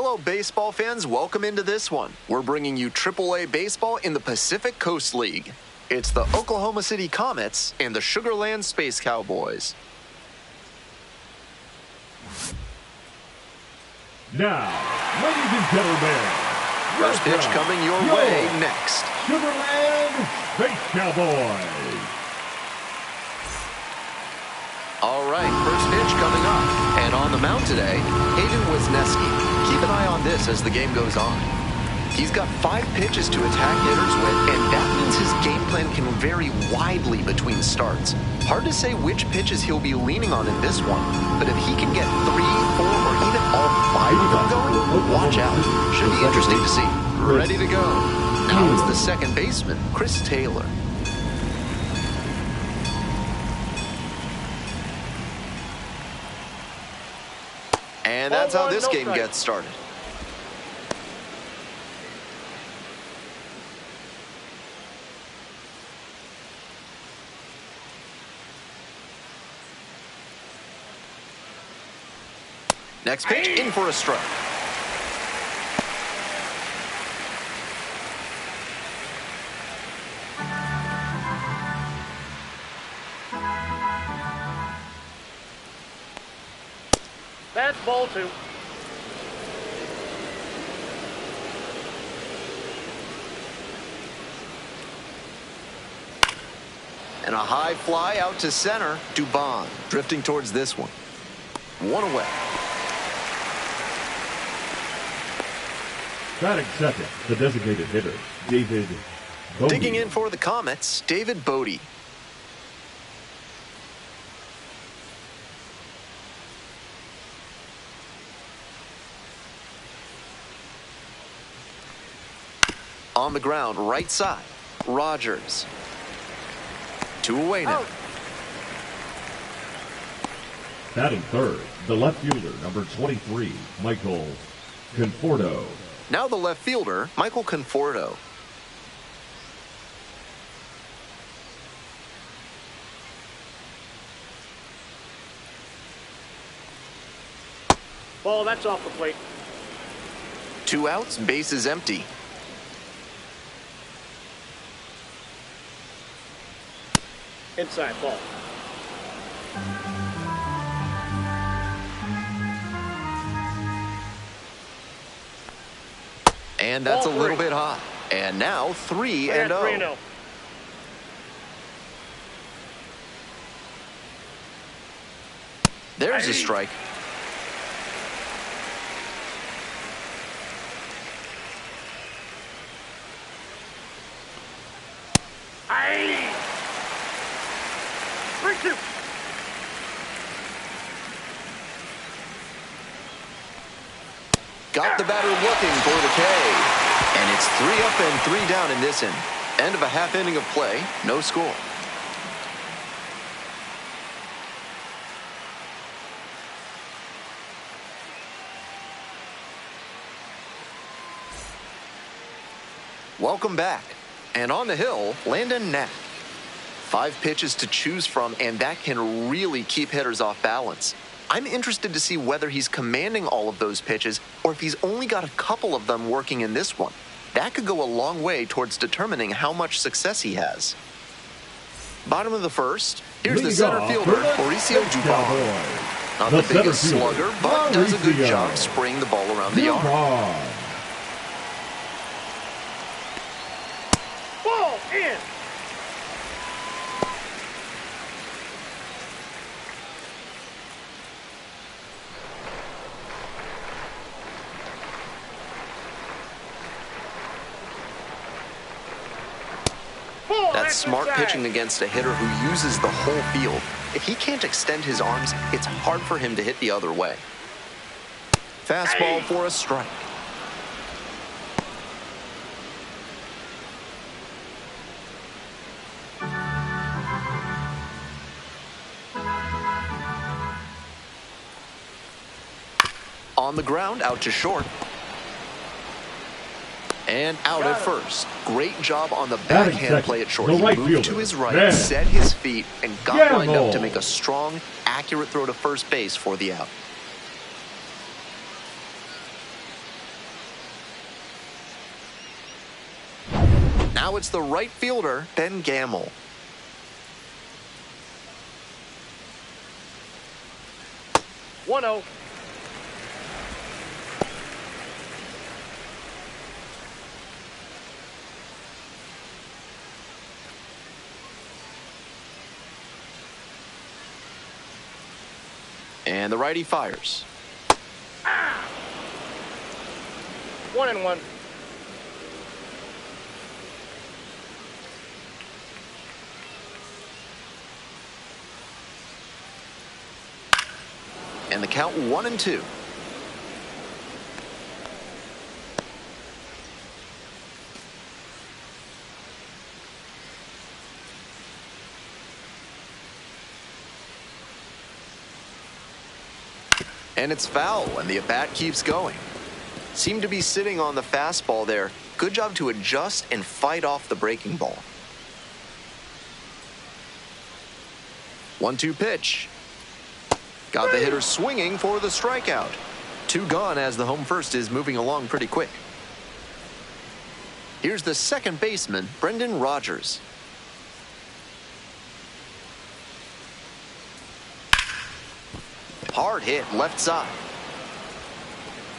Hello, baseball fans. Welcome into this one. We're bringing you AAA baseball in the Pacific Coast League. It's the Oklahoma City Comets and the Sugar Land Space Cowboys. Now, ladies and gentlemen, first pitch coming your way next. Sugar Land Space Cowboys. All right, first pitch coming up. And on the mound today, Hayden Wisniewski. Keep an eye on this as the game goes on. He's got 5 pitches to attack hitters with, and that means his game plan can vary widely between starts. Hard to say which pitches he'll be leaning on in this one, but if he can get 3, 4, or even all 5 of them going, watch out. Should be interesting to see. Ready to go. Now it's the second baseman, Chris Taylor. And that's how this game gets started. Next pitch, in for a strike. That's ball 2. And a high fly out to center. Dubon drifting towards this one. 1 away. Batting second, the designated hitter, David Bodie. Digging in for the Comets, David Bodie. On the ground, right side, Rogers. 2 away now. Batting third, the left fielder, number 23, Michael Conforto. Now the left fielder, Michael Conforto. Ball, that's off the plate. 2 outs, base is empty. Inside ball. And that's Ball a little 3. bit high. And now 3-0. 3-0. There's a strike. Aye. 3-2. Got the batter looking for the K. And it's 3 up and 3 down in this inning. End of a half inning of play, no score. Welcome back. And on the hill, Landon Knack. 5 pitches to choose from, and that can really keep hitters off balance. I'm interested to see whether he's commanding all of those pitches or if he's only got a couple of them working in this one. That could go a long way towards determining how much success he has. Bottom of the first, here's the center fielder, Mauricio Dubon. Not the biggest slugger, but does a good job spraying the ball around the yard. Ball in. That's smart pitching against a hitter who uses the whole field. If he can't extend his arms, it's hard for him to hit the other way. Fastball for a strike. On the ground, out to short. And out at first. Great job on the backhand play at short. He moved to his right, set his feet, and got lined up to make a strong, accurate throw to first base for the out. Now it's the right fielder, Ben Gamble. 1-0. And the righty fires. 1-1. And the count 1-2. And it's foul, and the at-bat keeps going. Seemed to be sitting on the fastball there. Good job to adjust and fight off the breaking ball. 1-2 pitch. Got the hitter swinging for the strikeout. 2 gone as the home first is moving along pretty quick. Here's the second baseman, Brendan Rodgers. Hard hit left side.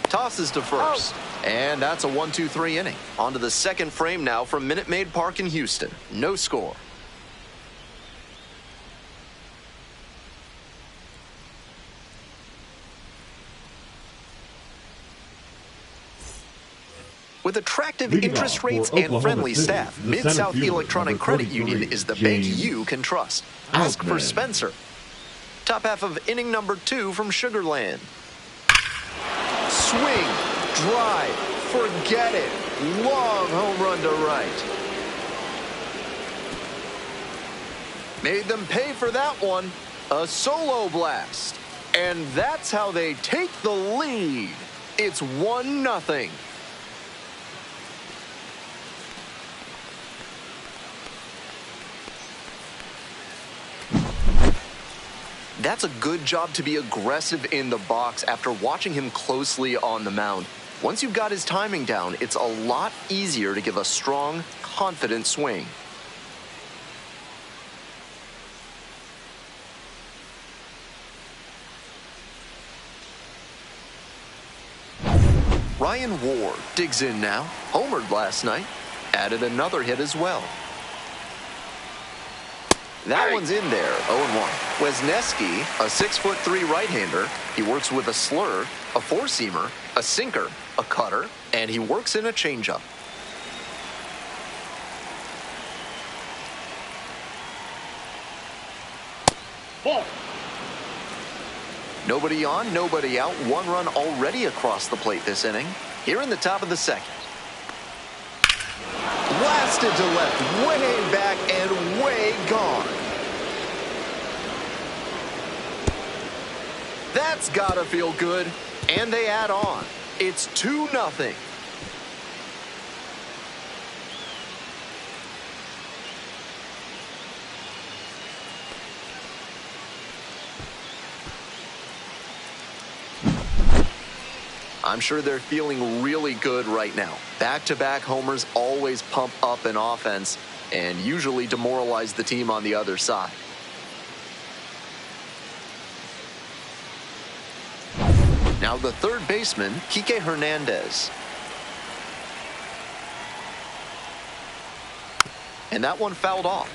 Tosses to first. And that's a 1-2-3 inning. On to the second frame now from Minute Maid Park in Houston. No score. With attractive Leading interest off rates for and Oklahoma friendly City, staff, the Mid-South center fielder, Electronic number Credit 33, Union is the bank James you can trust. Ask for Outman. Spencer. Top half of inning number 2 from Sugarland. Swing, drive, forget it. Long home run to right. Made them pay for that one. A solo blast. And that's how they take the lead. It's 1-0. That's a good job to be aggressive in the box after watching him closely on the mound. Once you've got his timing down, it's a lot easier to give a strong, confident swing. Ryan Ward digs in now. Homered last night. Added another hit as well. That one's in there, 0-1. Wesneski, a 6'3" right-hander. He works with a slur, a four-seamer, a sinker, a cutter, and he works in a changeup. Ball. Nobody on, nobody out. 1 run already across the plate this inning. Here in the top of the second. Blasted to left, way back and way gone. That's gotta feel good. And they add on. It's 2-0. I'm sure they're feeling really good right now. Back-to-back homers always pump up an offense and usually demoralize the team on the other side. Now the third baseman, Kike Hernandez. And that one fouled off.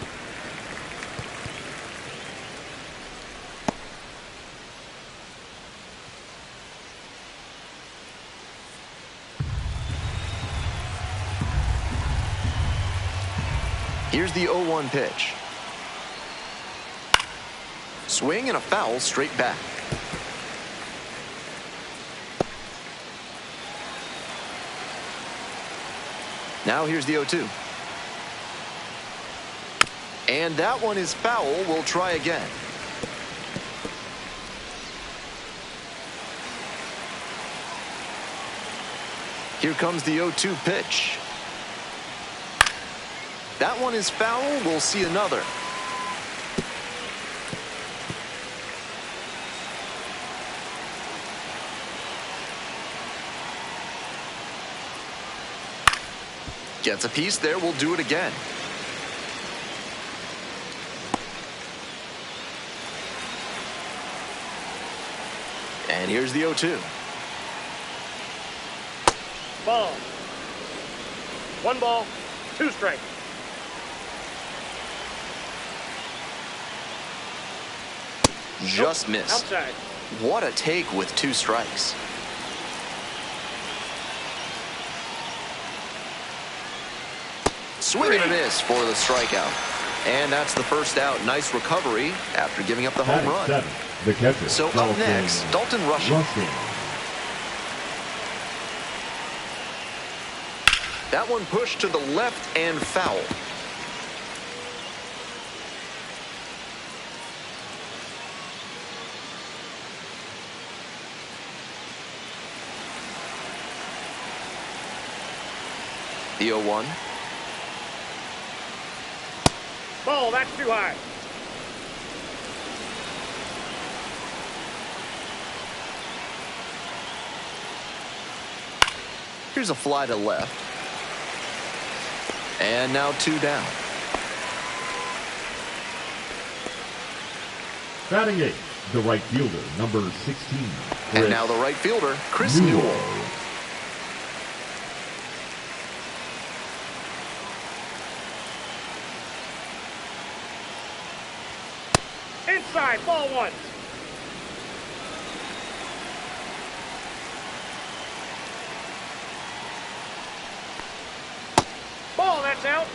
Here's the 0-1 pitch. Swing and a foul straight back. Now here's the 0-2. And that one is foul. We'll try again. Here comes the 0-2 pitch. That one is foul. We'll see another. Gets a piece there, will do it again. And here's the 0-2. Ball. 1 ball, 2 strikes. Just missed. Outside. What a take with 2 strikes. Swing and a miss for the strikeout. And that's the first out. Nice recovery after giving up the home Batting run. 7, the catcher. So up next, Dalton Rushing. That one pushed to the left and foul. The 0-1. Ball, that's too high. Here's a fly to left. And now 2 down. Batting 8, the right fielder, number 16. And now the right fielder, Chris Newell. Inside, ball 1. Ball, that's out.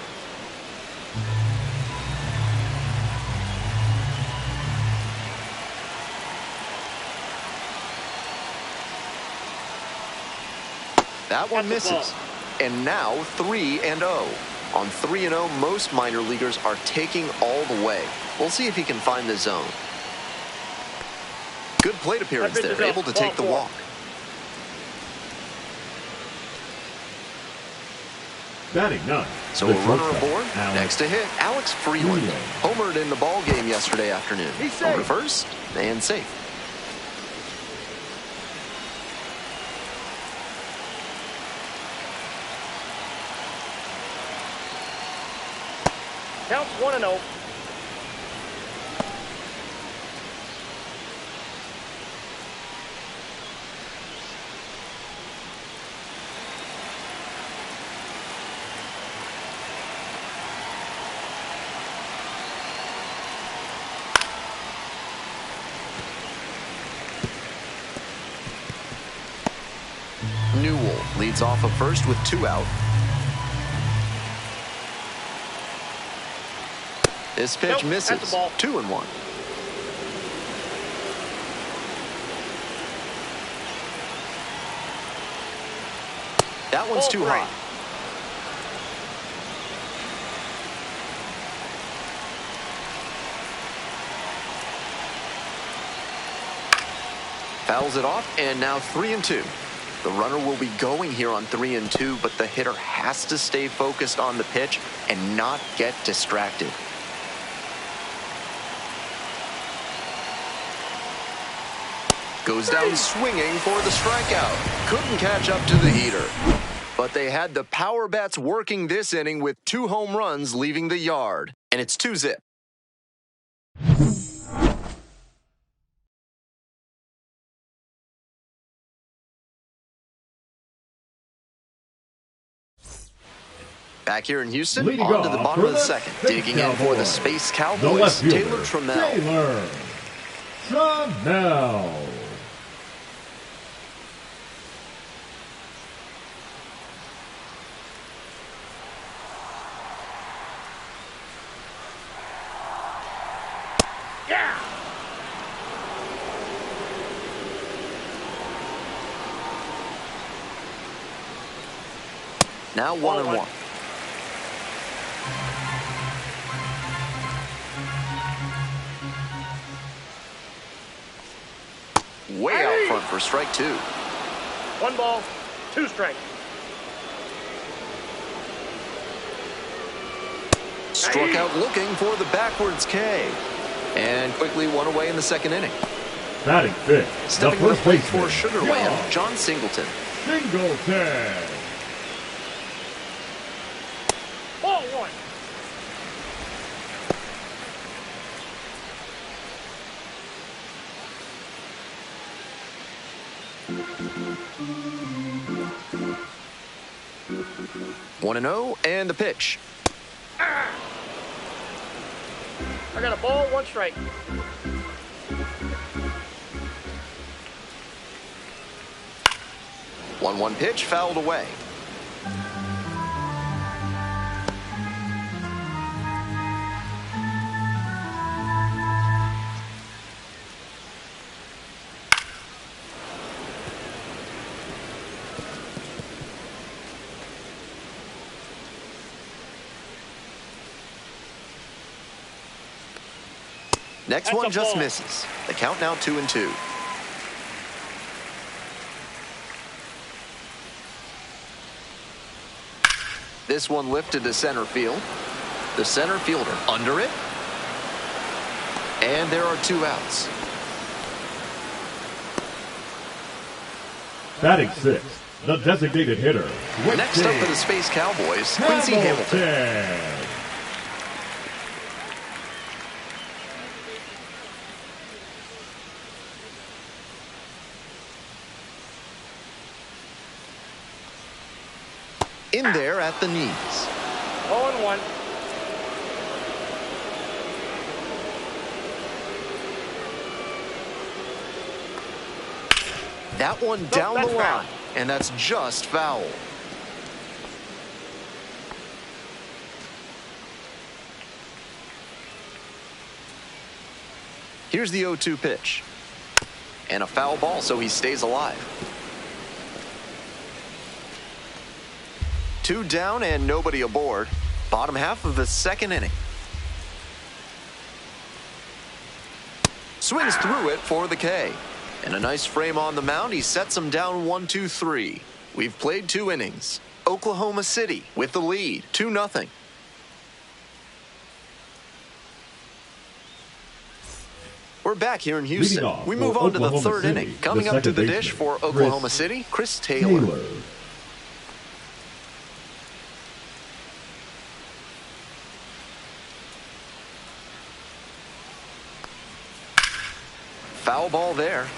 That one misses. And now 3-0. On 3-0, most minor leaguers are taking all the way. We'll see if he can find the zone. Good plate appearance there, able to take the walk. Batting 9. So a runner aboard. Next to hit, Alex Freeland. Homered in the ball game yesterday afternoon. Over to first and safe. Counts 1-0. Newell leads off of first with 2 out. This pitch misses. 2-1. That one's too high. Fouls it off, and now 3-2. The runner will be going here on 3-2, but the hitter has to stay focused on the pitch and not get distracted. Goes down swinging for the strikeout. Couldn't catch up to the heater. But they had the power bats working this inning with 2 home runs leaving the yard. And it's 2-zip. Back here in Houston, on to the bottom of the second. Digging in for the Space Cowboys, Taylor Trammell. Yeah! Now 1-1. Way out front for strike 2. 1 ball, 2 strikes. Struck out looking for the backwards K. And quickly 1 away in the second inning. Batting 5th. Stepping to the plate for Sugarland, John Singleton. Ball one. One and 0, and the pitch. I got a ball, one strike. One pitch fouled away. Next That's one a just ball. misses. The count now 2-2. This one lifted to center field. The center fielder under it. And there are 2 outs. Batting sixth, the designated hitter. Next up for the Space Cowboys, Quincy Hamilton. Hamilton. In there at the knees. 0-1. That one down that's the foul. line, and that's just foul. Here's the 0-2 pitch. And a foul ball, so he stays alive. 2 down and nobody aboard. Bottom half of the second inning. Swings through it for the K. And a nice frame on the mound. He sets him down 1-2-3. We've played 2 innings. Oklahoma City with the lead, 2-0. We're back here in Houston. off We move for on to the Oklahoma 3rd City, inning. Coming the up to the second dish baseman, for Oklahoma City, Chris Taylor. Foul ball there.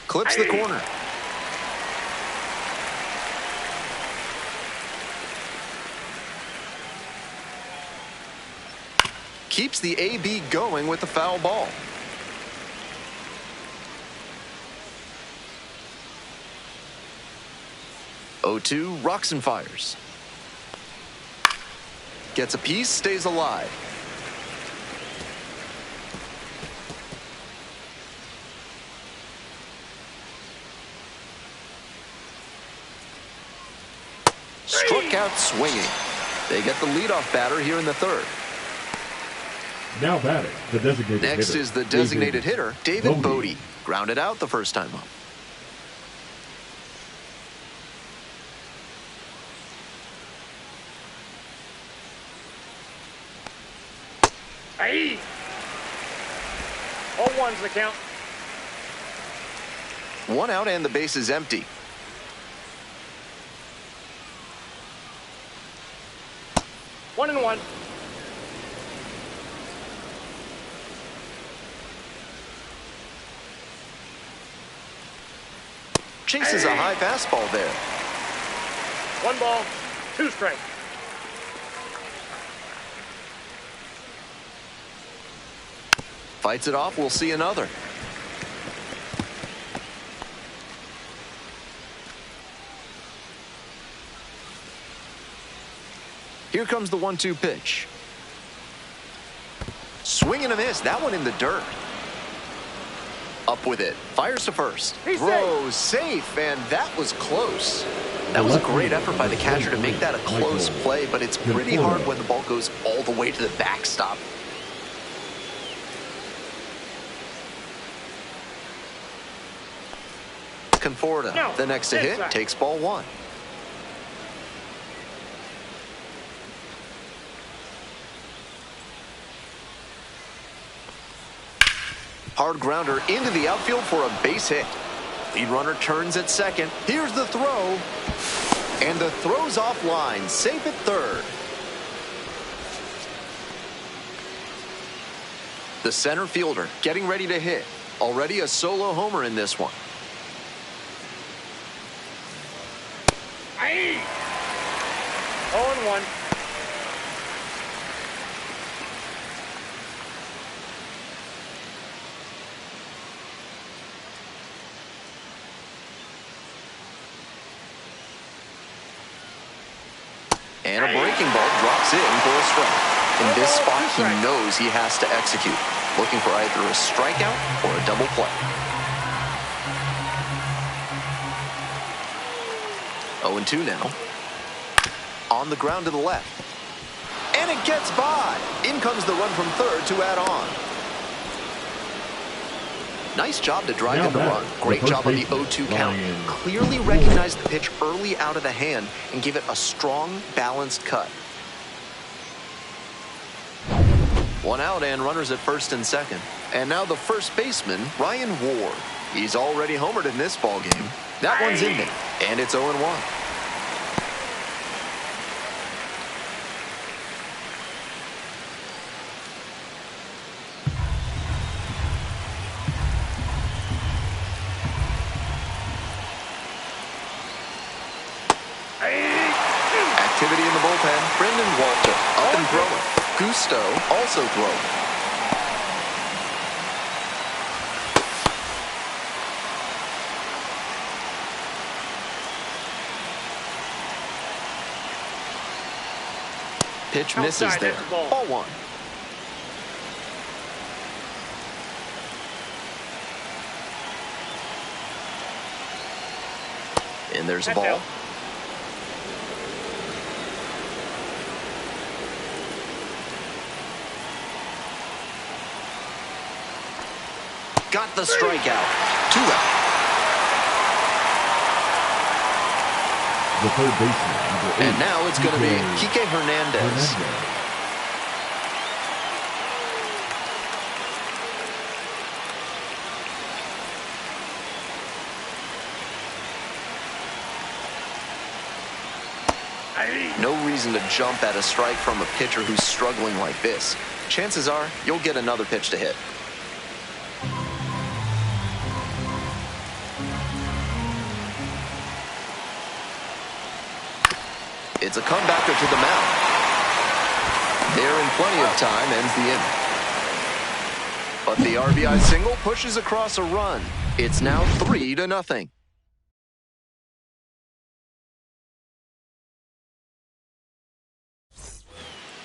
Clips the corner. Keeps the AB going with the foul ball. O2 rocks and fires. Gets a piece, stays alive. Struck out swinging. They get the leadoff batter here in the 3rd. Now batting, the designated hitter. Next is the designated hitter, David Bodie. Grounded out the first time up. Aye. 0-1's the count. 1 out and the base is empty. One and one. Chases a high fastball there. 1 ball, 2 strikes. Fights it off, we'll see another. Here comes the 1-2 pitch. Swing and a miss. That one in the dirt. Up with it. Fires to first. He's Throws safe, and that was close. That was a great effort by the catcher to make that a close play, but it's pretty hard when the ball goes all the way to the backstop. Conforto, the next to hit, takes ball 1. Hard grounder into the outfield for a base hit. Lead runner turns at second. Here's the throw. And the throw's offline. Safe at third. The center fielder getting ready to hit. Already a solo homer in this one. Aye. 0-1. And a breaking ball drops in for a strike. In this spot, he knows he has to execute. Looking for either a strikeout or a double play. 0-2 now. On the ground to the left. And it gets by. In comes the run from third to add on. Nice job to drive in the run. Great job on the 0-2 count. Clearly recognized the pitch early out of the hand and gave it a strong, balanced cut. One out and runners at first and second. And now the first baseman, Ryan Ward. He's already homered in this ballgame. That one's in there, and it's 0-1. Activity in the bullpen. Brendan Walter up and throwing. Gusto also throwing. Pitch misses there. Ball one. And there's a ball. Got the strikeout. 2 out. The third baseman, number 8. And now it's going to be Kike Hernandez. No reason to jump at a strike from a pitcher who's struggling like this. Chances are you'll get another pitch to hit. It's a comebacker to the mound. There in plenty of time ends the inning. But the RBI single pushes across a run. It's now 3-0.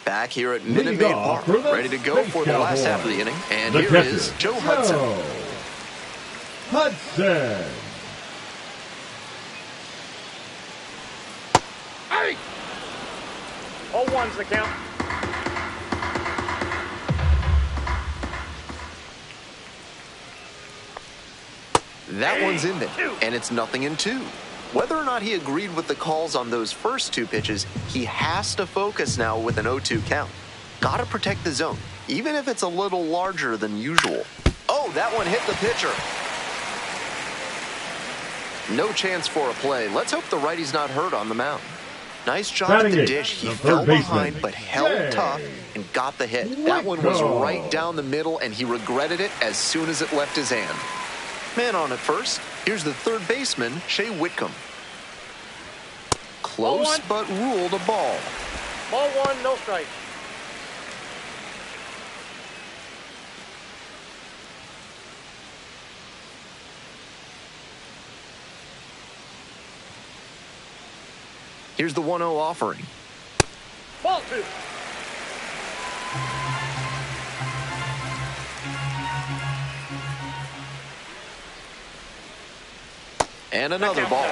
Back here at Minute Maid Park, ready to go for the last half of the inning. And here is Joe Hudson. Hudson. Hey! 0-1's the count. That one's in there, and it's 0-2. Whether or not he agreed with the calls on those first 2 pitches, he has to focus now with an 0-2 count. Gotta protect the zone, even if it's a little larger than usual. Oh, that one hit the pitcher. No chance for a play. Let's hope the righty's not hurt on the mound. Nice job at the dish. He fell behind, but held tough and got the hit. That one was right down the middle, and he regretted it as soon as it left his hand. Man on at first. Here's the third baseman, Shea Whitcomb. Close, but ruled a ball. Ball 1, no strike. Here's the 1-0 offering. Ball 2. And another ball.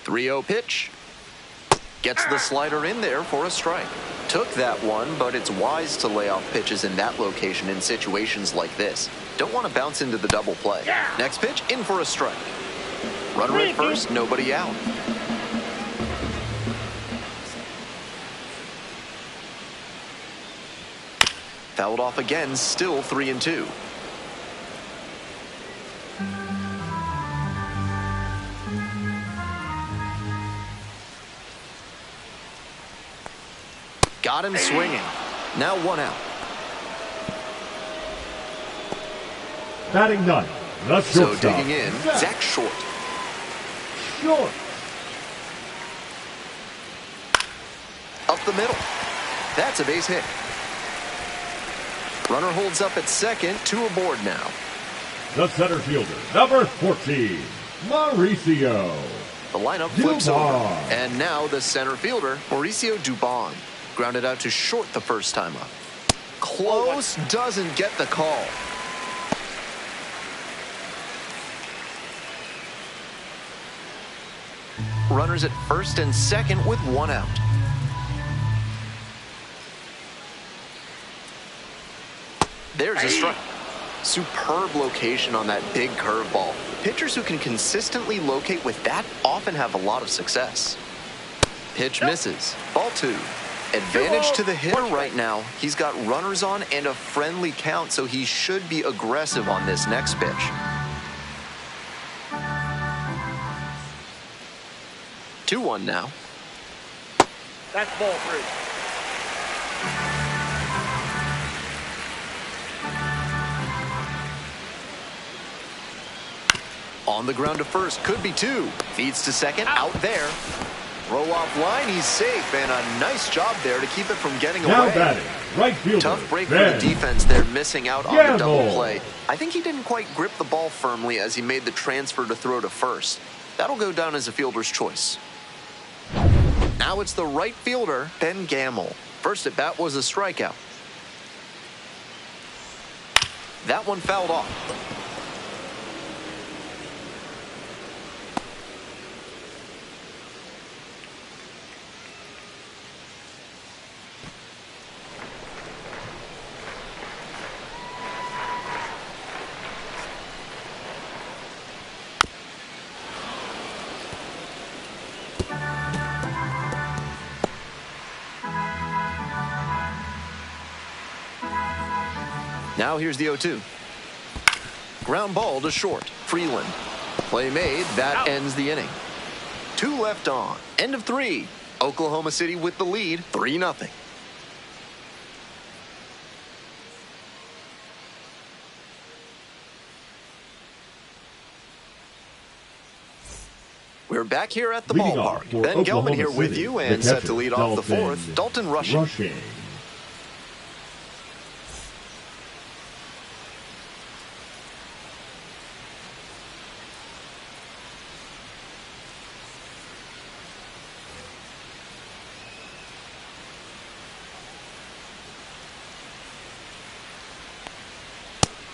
.30 pitch. Gets the slider in there for a strike. Took that one, but it's wise to lay off pitches in that location in situations like this. Don't want to bounce into the double play. Next pitch, in for a strike. Runner at first, nobody out. Fouled off again, still 3-2. Got him swinging. Now 1 out. Batting ninth, the So shortstop. digging in, Zach Short. Short. Up the middle. That's a base hit. Runner holds up at second, 2 aboard now. The center fielder, number 14, Mauricio. The lineup flips over. Dubon. And now the center fielder, Mauricio Dubon. Grounded out to short the first time up. Close, doesn't get the call. Runners at first and second with 1 out. There's a strike. Superb location on that big curveball. Pitchers who can consistently locate with that often have a lot of success. Pitch misses. Ball 2. Advantage to the hitter right now. He's got runners on and a friendly count, so he should be aggressive on this next pitch. Two one now. That's ball 3. On the ground to first, could be 2. Feeds to second, out there. Throw off line, he's safe, and a nice job there to keep it from getting Now away. batting, right fielder. Tough break for Ben. the defense there, missing out on the double Gamble. play. I think he didn't quite grip the ball firmly as he made the transfer to throw to first. That'll go down as a fielder's choice. Now it's the right fielder, Ben Gamble. First at bat was a strikeout. That one fouled off. Now here's the 0-2. Ground ball to short. Freeland. Play made. That ends the inning. 2 left on. End of 3. Oklahoma City with the lead. 3-0. We're back here at the Leading off ballpark. for Ben Gelman Oklahoma here with City, you the and set to catcher, lead off the Dalton 4th. Dalton Rushing.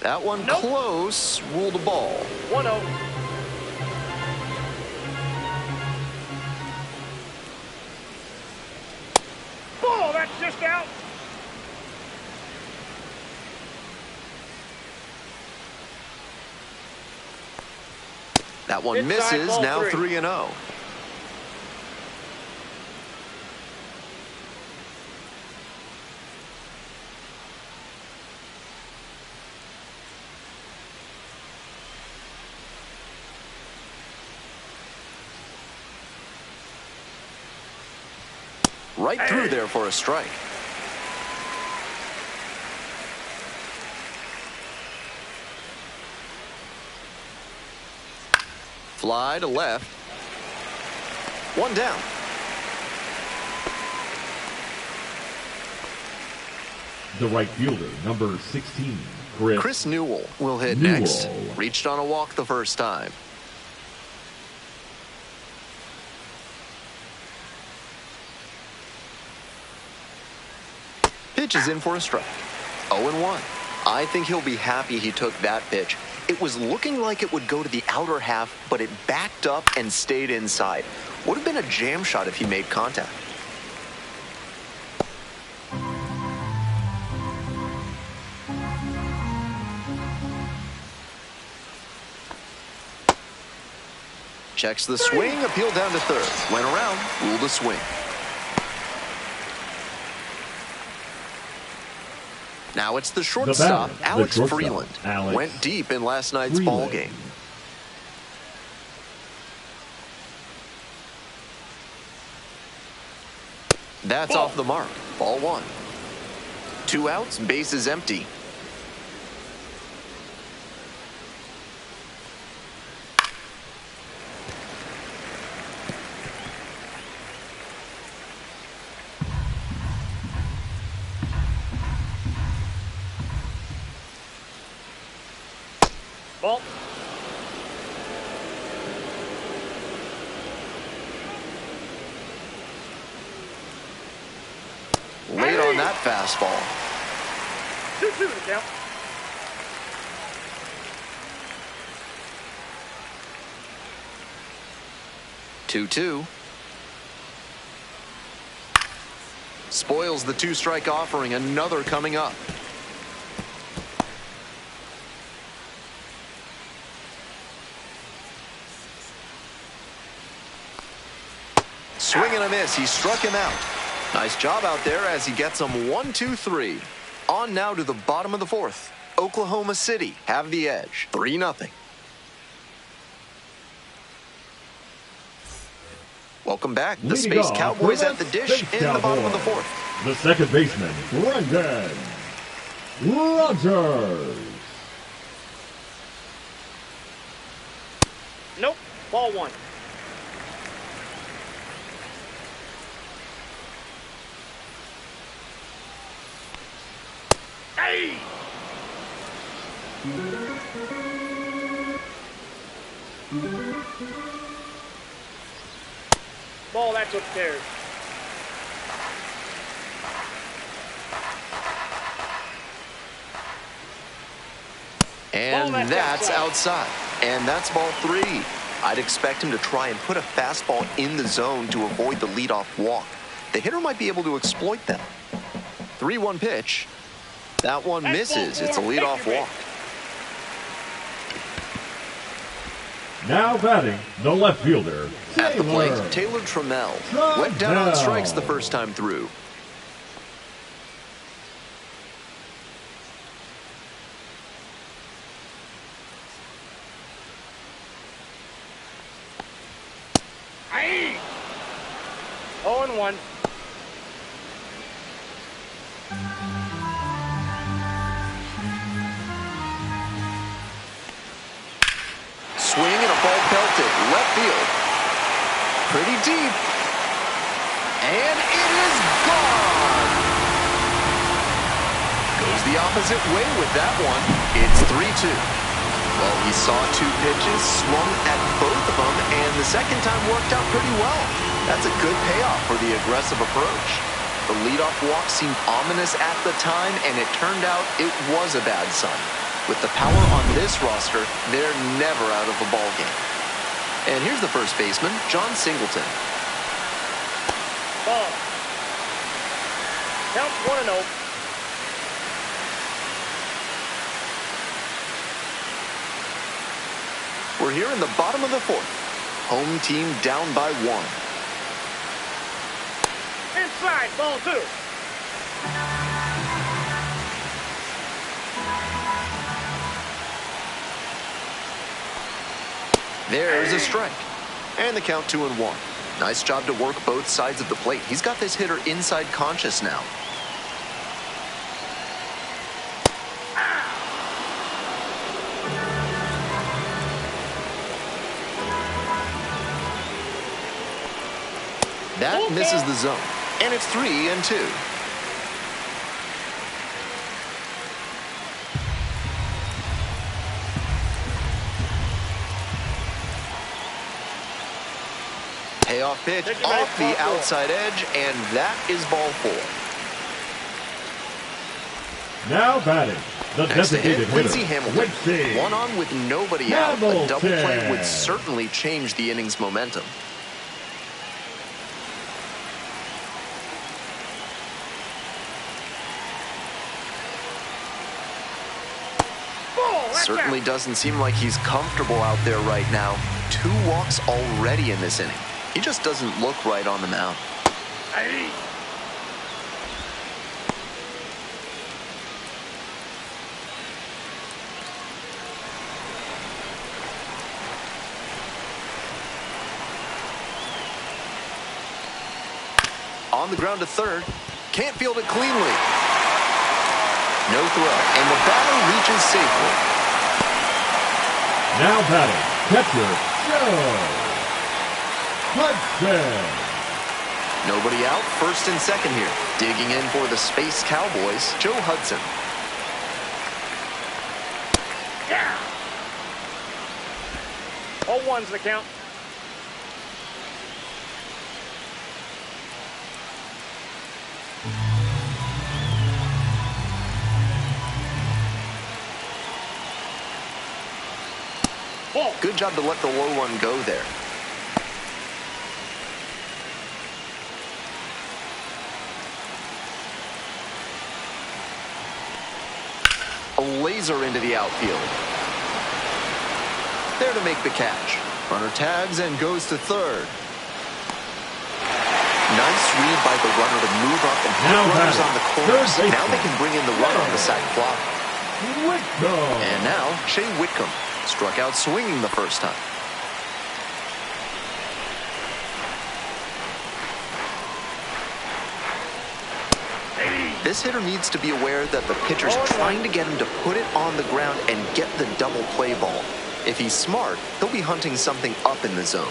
That one close. Ruled a ball. 1-0. Ball, that's just out. That one Inside, misses. ball Now 3. 3-0. Right through there for a strike. Fly to left. 1 down. The right fielder, number 16, Chris Newell will hit Newell. next. Reached on a walk the first time. Pitch is in for a strike. 0-1. I think he'll be happy he took that pitch. It was looking like it would go to the outer half, but it backed up and stayed inside. Would have been a jam shot if he made contact. Checks the swing, appeal down to third. Went around, ruled a swing. Now it's the shortstop, Alex Freeland. Went deep in last night's ball game. That's off the mark. Ball one. 2 outs, bases empty. Ball. Late on that fastball. 2-2 to count. Two. Spoils the 2-strike offering. Another coming up. Swing and a miss. He struck him out. Nice job out there as he gets them 1-2-3. On now to the bottom of the fourth. Oklahoma City have the edge. 3-0. Welcome back. The Space Cowboys at the dish in the bottom of the fourth. The second baseman, Brendan Rogers. Nope. Ball one. Hey! Ball, that's upstairs. And that's outside. And that's ball 3. I'd expect him to try and put a fastball in the zone to avoid the leadoff walk. The hitter might be able to exploit that. 3-1 pitch. That one misses. It's a leadoff walk. Now batting, the left fielder, at the plate, Taylor Trammell. Went down on strikes the first time through. Hey! 0-1. Swing and a ball pelted left field. Pretty deep. And it is gone. Goes the opposite way with that one. It's 3-2. Well, he saw 2 pitches, swung at both of them, and the second time worked out pretty well. That's a good payoff for the aggressive approach. The leadoff walk seemed ominous at the time, and it turned out it was a bad sign. With the power on this roster, they're never out of a ball game. And here's the first baseman, John Singleton. Ball. Count 1-0. We're here in the bottom of the fourth. Home team down by 1. Inside, ball 2. There's a strike. And the count 2-1. Nice job to work both sides of the plate. He's got this hitter inside conscious now. That misses the zone. And it's 3-2. Payoff pitch off the outside edge, and that is ball 4. Now batting, the designated Quincy hitter, Hamilton. One on with nobody out. A double play would certainly change the inning's momentum. Certainly doesn't seem like he's comfortable out there right now. 2 walks already in this inning. He just doesn't look right on the mound. Aye. On the ground to third. Can't field it cleanly. No throw, and the batter reaches safely. Now batting, catcher, Joe Hudson. Nobody out, first and second here. Digging in for the Space Cowboys, Joe Hudson. Yeah. 0-1's the count. Good job to let the low one go there. A laser into the outfield. There to make the catch. Runner tags and goes to third. Nice read by the runner to move up and hit runners on the corners. Now they can bring in the run on the sac fly. And now, Shea Whitcomb struck out swinging the first time. This hitter needs to be aware that the pitcher's trying to get him to put it on the ground and get the double play ball. If he's smart, he'll be hunting something up in the zone.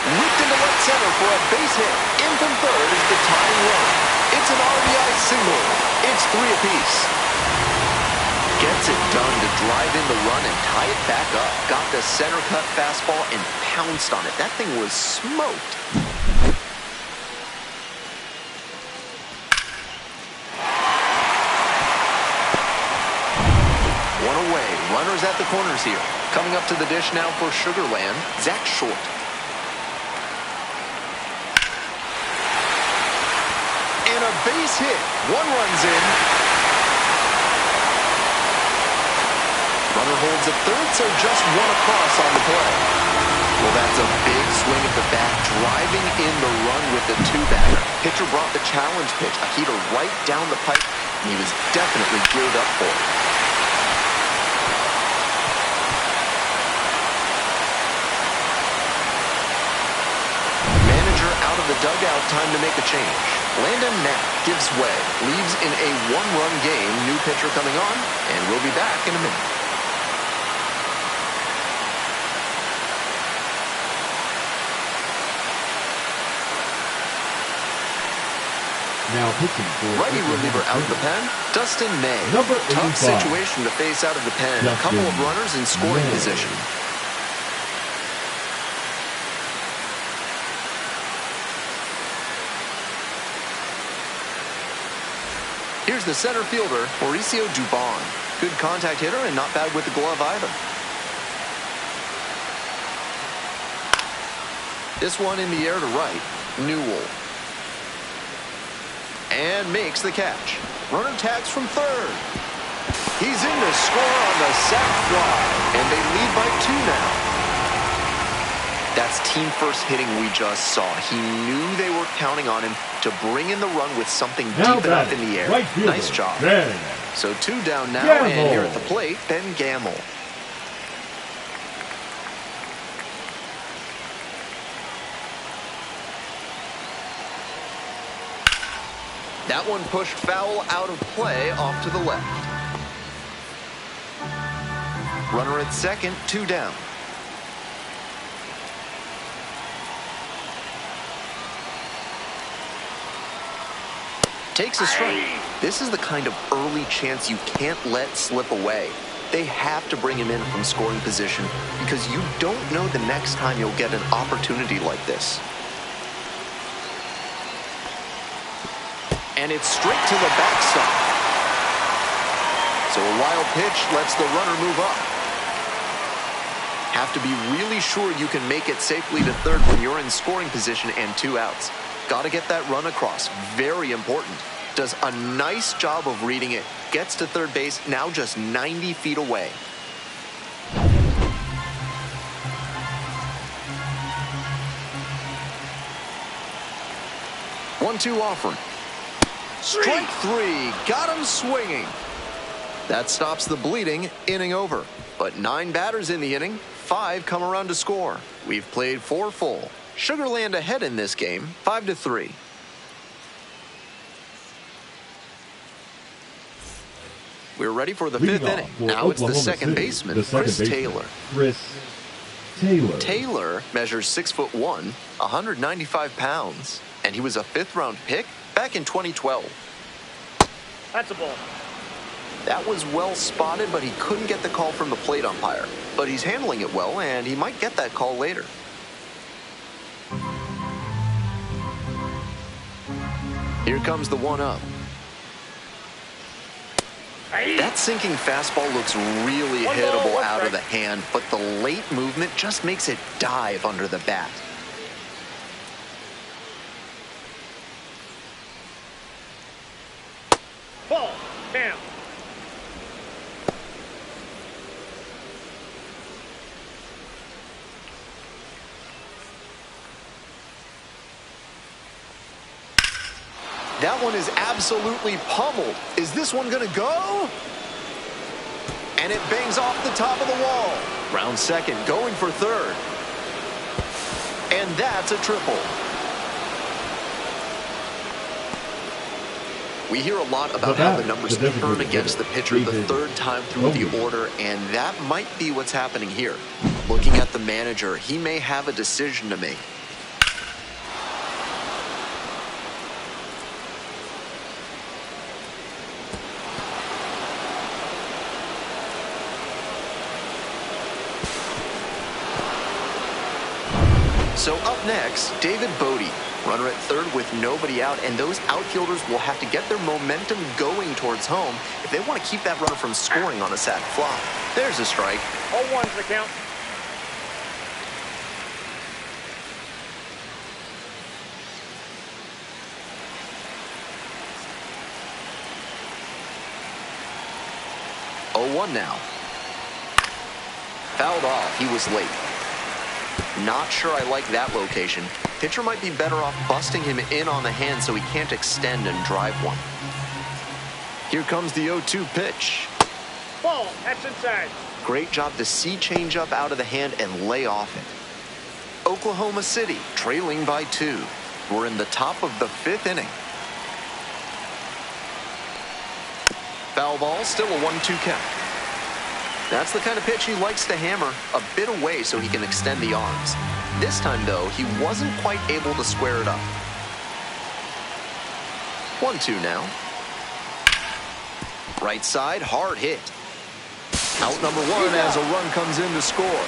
Whipped into left center for a base hit. In from third is the tying run. It's an RBI single. It's 3 apiece. Gets it done to drive in the run and tie it back up. Got the center cut fastball and pounced on it. That thing was smoked. One away. Runners at the corners here. Coming up to the dish now for Sugarland, Zach Short. And a base hit. 1 run's in. Runner holds at third, so just 1 across on the play. Well, that's a big swing at the bat, driving in the run with the 2-bagger. Pitcher brought the challenge pitch, a heater right down the pipe, and he was definitely geared up for it. Manager out of the dugout, time to make a change. Landon Knapp gives way, leaves in a 1-run game. New pitcher coming on, and we'll be back in a minute. Now pitching for righty reliever out of the pen, Dustin May. Number 85. Tough situation to face out of the pen. A couple of runners in scoring position. Here's the center fielder, Mauricio Dubon. Good contact hitter and not bad with the glove either. This one in the air to right, Newell. And makes the catch. Runner tags from third. He's in to score on the sac fly. And they lead by 2 now. That's team first hitting we just saw. He knew they were counting on him to bring in the run with something deep enough in the air. Right fielder, nice job. Ben. So 2 down now, Gamble. and here at the plate, Ben Gamble. That one pushed foul out of play off to the left. Runner at second, 2 down. Takes a strike. This is the kind of early chance you can't let slip away. They have to bring him in from scoring position because you don't know the next time you'll get an opportunity like this. And it's straight to the backstop. So a wild pitch lets the runner move up. Have to be really sure you can make it safely to third when you're in scoring position and 2 outs. Got to get that run across. Very important. Does a nice job of reading it Gets to third base, now just 90 feet away. One-two offering. Strike three. Got him swinging. That stops the bleeding. Inning over. But 9 batters in the inning. 5 come around to score. We've played 4 full. Sugarland ahead in this game, 5-3. We're ready for the 5th inning. Now it's the second baseman, Chris Taylor. Taylor measures 6'1", 195 pounds, and he was a 5th-round pick back in 2012. That's a ball. That was well spotted, but he couldn't get the call from the plate umpire. But he's handling it well, and he might get that call later. Here comes the 1-0. That sinking fastball looks really hittable out of the hand, but the late movement just makes it dive under the bat. Ball. Down. That one is absolutely pummeled. Is this one going to go? And it bangs off the top of the wall. Round second, going for third. And that's a triple. We hear a lot about how the numbers turn against the pitcher the third time through the order, and that might be what's happening here. Looking at the manager, he may have a decision to make. So up next, David Bodie, runner at third with nobody out, and those outfielders will have to get their momentum going towards home if they want to keep that runner from scoring on a sac fly. There's a strike. 0-1's the count. Oh, 0-1 now. Fouled off. He was late. Not sure I like that location. Pitcher might be better off busting him in on the hand so he can't extend and drive one. Here comes the 0-2 pitch. Ball. That's inside. Great job to see changeup out of the hand and lay off it. Oklahoma City trailing by 2. We're in the top of the 5th inning. Foul ball, still a 1-2 count. That's the kind of pitch he likes to hammer a bit away so he can extend the arms. This time, though, he wasn't quite able to square it up. 1-2 now. Right side, hard hit. Out number 1 as a run comes in to score.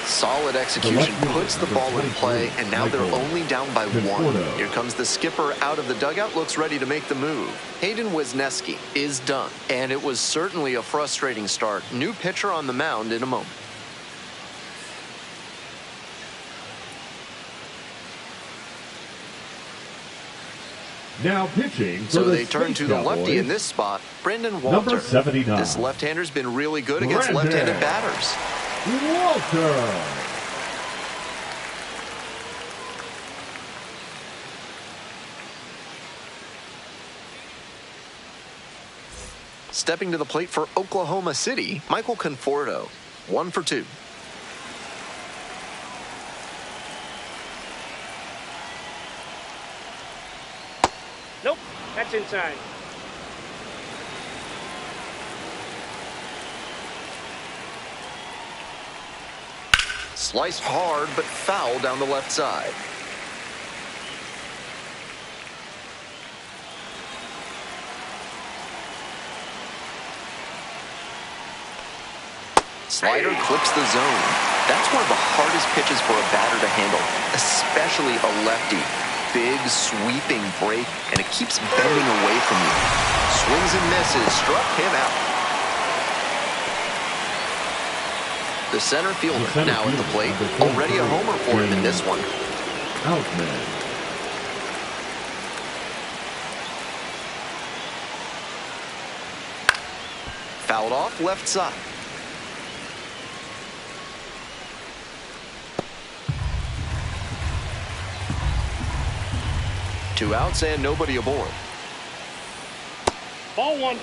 Solid execution puts the ball in play, and now they're only down by 1. Here comes the skipper out of the dugout, looks ready to make the move. Hayden Wisniewski is done, and it was certainly a frustrating start. New pitcher on the mound in a moment. Now pitching for So the they turn to the Cowboys, lefty in this spot, Brendan Walter. number 79. This left-hander's been really good against left-handed batters. Walter. Stepping to the plate for Oklahoma City, Michael Conforto, 1 for 2. Nope. That's inside. Sliced hard, but foul down the left side. Slider clips the zone. That's one of the hardest pitches for a batter to handle, especially a lefty. Big, sweeping break, and it keeps bending away from you. Swings and misses, struck him out. The center fielder now at the plate. Already a homer for him in this one. Outman. Fouled off left side. Two outs and nobody aboard. Ball one.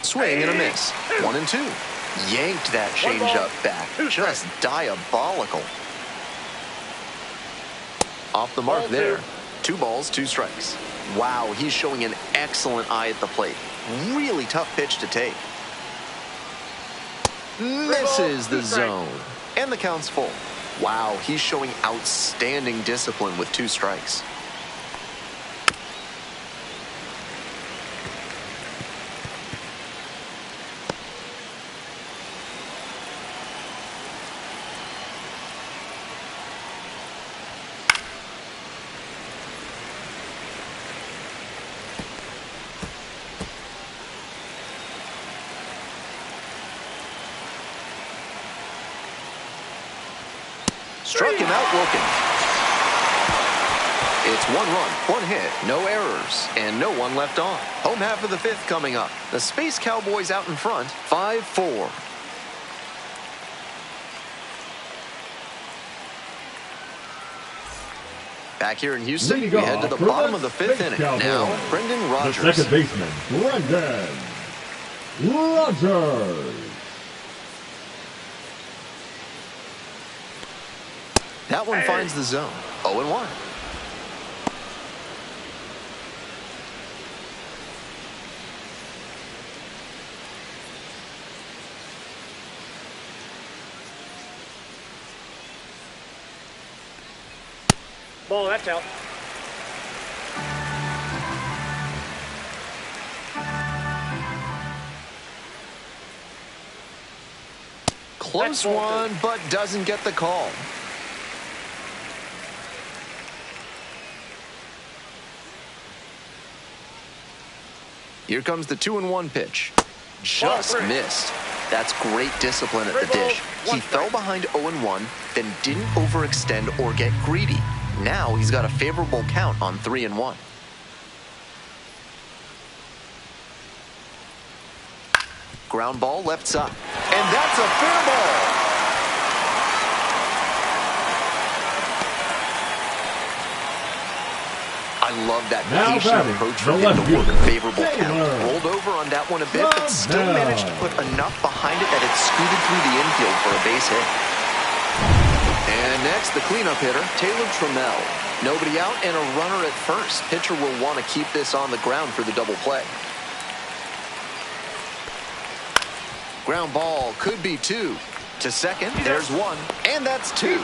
Swing and a miss. 1-2. Yanked that changeup back. Just diabolical. Off the mark there. 2 balls, 2 strikes. Wow, he's showing an excellent eye at the plate. Really tough pitch to take. Misses the zone. And the count's full. Wow, he's showing outstanding discipline with 2 strikes. Struck him out looking. It's 1 run, 1 hit, no errors, and no one left on. Home half of the 5th coming up. The Space Cowboys out in front, 5-4. Back here in Houston, we head to the bottom of the 5th inning. Now, Brendan Rodgers. The second baseman, Brendan Rodgers. That one finds the zone. 0-1. Ball, that's out. Close one, but doesn't get the call. Here comes the 2-1 pitch. Just missed. That's great discipline at the dish. He fell behind 0-1, then didn't overextend or get greedy. Now he's got a favorable count on 3-1. Ground ball left side. And that's a fair ball. I love that patient approach from him to work a favorable count. Rolled over on that one a bit, but still managed to put enough behind it that it scooted through the infield for a base hit. And next, the cleanup hitter, Taylor Trammell. Nobody out and a runner at first. Pitcher will want to keep this on the ground for the double play. Ground ball could be 2. To second, there's 1, and that's 2.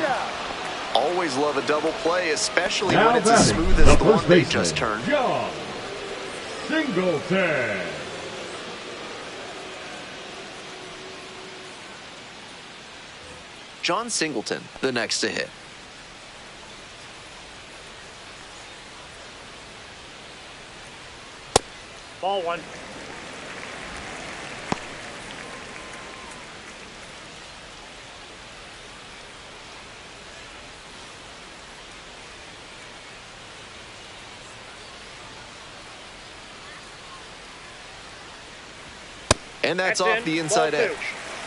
Always love a double play, especially when it's as smooth as the one they just turned. John Singleton. John Singleton, the next to hit. Ball one. And that's off the inside edge.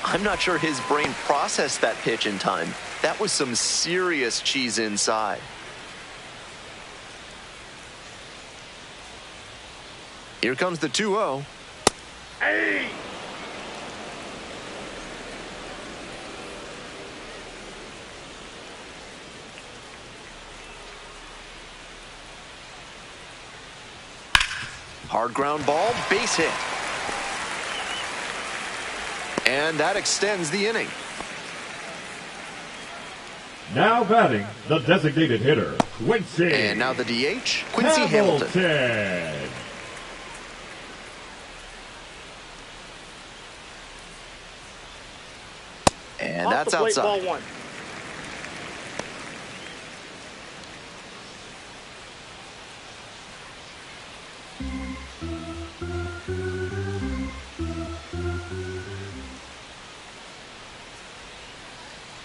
I'm not sure his brain processed that pitch in time. That was some serious cheese inside. Here comes the 2-0. Hey! Hard ground ball, base hit. And that extends the inning. Now batting, the designated hitter, Quincy. And now the DH, Quincy Hamilton. And that's outside. Ball one.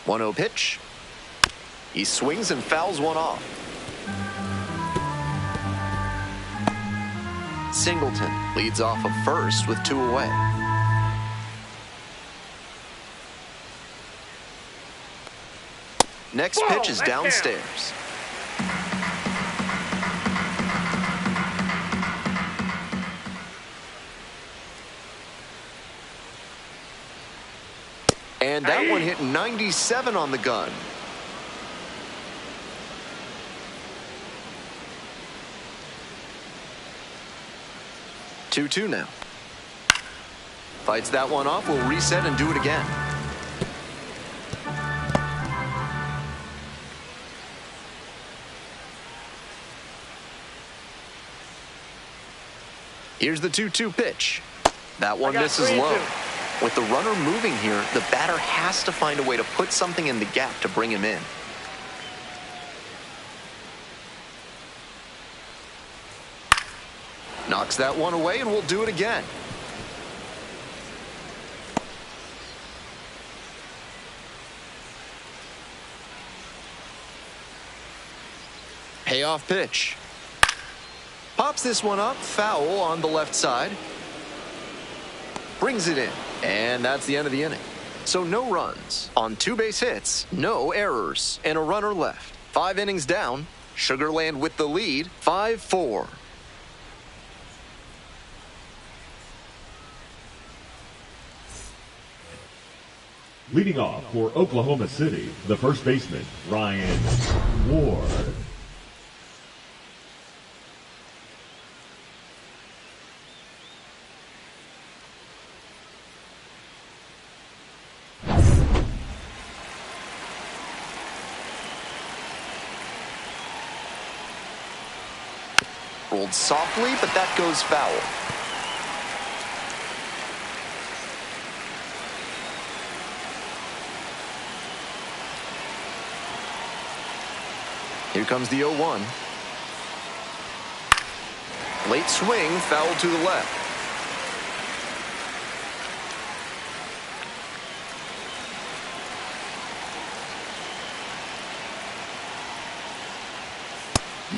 One-0 pitch. He swings and fouls one off. Singleton leads off of first with 2 away. Next pitch is downstairs. And that one hit 97 on the gun. Two now. Fights that one off. We'll reset and do it again. Here's the 2-2 pitch. That one misses low. With the runner moving here, the batter has to find a way to put something in the gap to bring him in. Knocks that one away, and we'll do it again. Payoff pitch. Pops this one up, foul on the left side. Brings it in, and that's the end of the inning. So no runs on 2 base hits, no errors, and a runner left. 5 innings down, Sugarland with the lead, 5-4. Leading off for Oklahoma City, the first baseman, Ryan Ward. Rolled softly, but that goes foul. Here comes the 0-1. Late swing, foul to the left.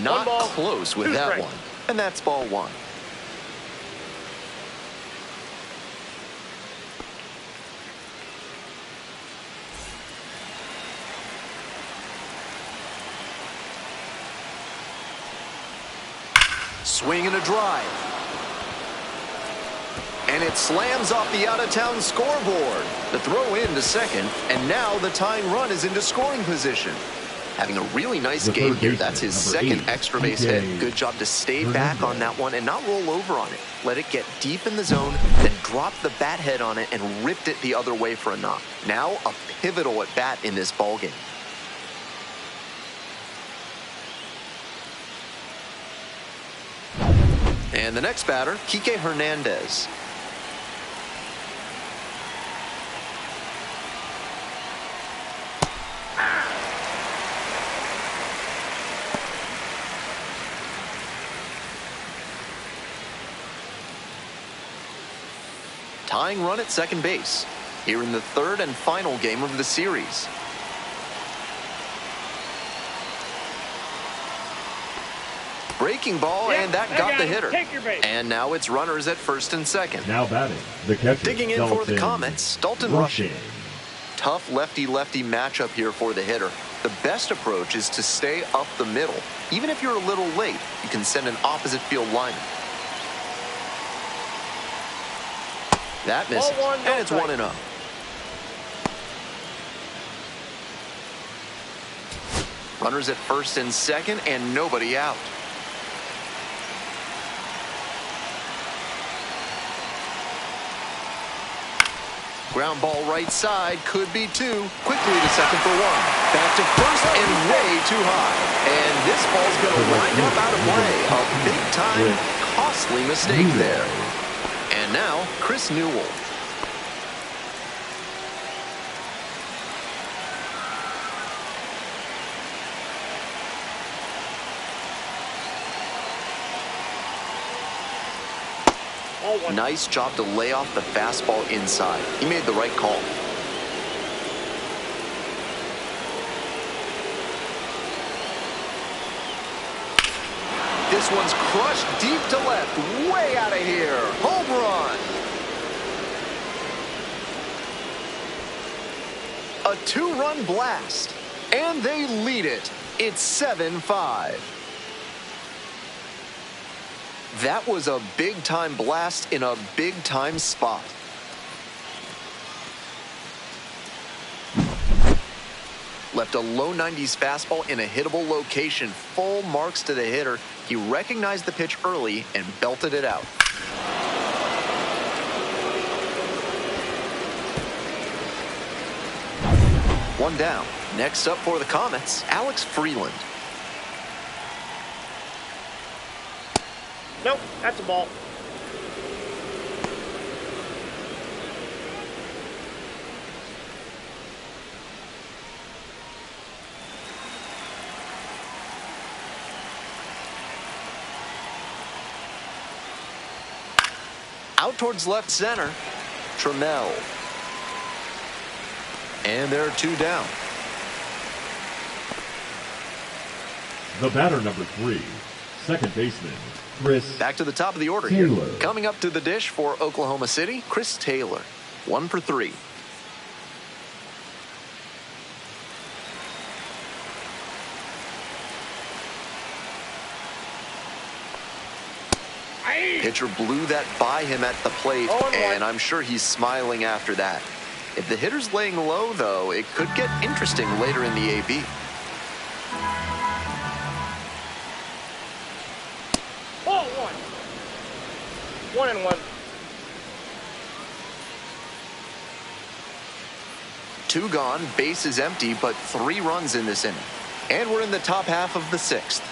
Not close with that one. And that's ball 1. Swing and a drive. And it slams off the out-of-town scoreboard. The throw in to second, and now the tying run is into scoring position. Having a really nice game here. That's his second extra base hit. Good job to stay back on that one and not roll over on it. Let it get deep in the zone, then drop the bat head on it and ripped it the other way for a knock. Now a pivotal at bat in this ballgame. And the next batter, Kike Hernandez. Tying run at second base here in the 3rd and final game of the series. Breaking ball, and that got the hitter. And now it's runners at first and second. Now batting, the catcher. Digging in for the Comets, Dalton Rushing. Tough lefty-lefty matchup here for the hitter. The best approach is to stay up the middle. Even if you're a little late, you can send an opposite field liner. That misses, and it's 1-0. Runners at first and second, and nobody out. Ground ball right side, could be 2. Quickly to second for 1. Back to first and way too high. And this ball's going to wind up out of play. A big-time, costly mistake there. And now, Chris Newell. Nice job to lay off the fastball inside. He made the right call. This one's crushed deep to left, way out of here. Home run. A 2-run blast, and they lead it. It's 7-5. That was a big-time blast in a big-time spot. Left a low 90s fastball in a hittable location. Full marks to the hitter. He recognized the pitch early and belted it out. One down. Next up for the Comets, Alex Freeland. Nope, that's a ball. Out towards left center, Trammell. And there are 2 down. The batter number 3, second baseman, Chris Back to the top of the order Taylor. here. Coming up to the dish for Oklahoma City, Chris Taylor. 1 for 3. Pitcher blew that by him at the plate, and I'm sure he's smiling after that. If the hitter's laying low, though, it could get interesting later in the AB. Ball 1. 1-1. 2 gone, base is empty, but 3 runs in this inning. And we're in the top half of the 6th.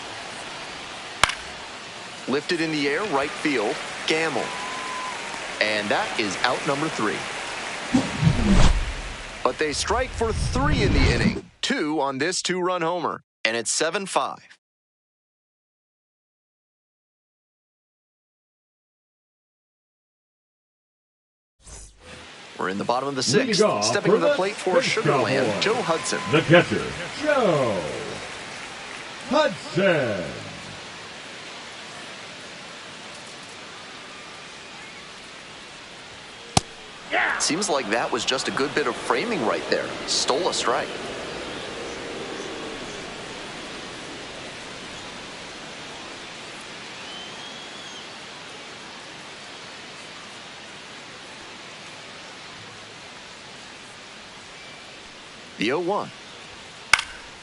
Lifted in the air, right field, Gamble. And that is out number 3. But they strike for 3 in the inning. 2 on this 2-run homer. And it's 7-5. We're in the bottom of the 6th. Stepping to the plate for Sugarland, Joe Hudson. The catcher, Joe Hudson. Seems like that was just a good bit of framing right there. Stole a strike. The 0-1.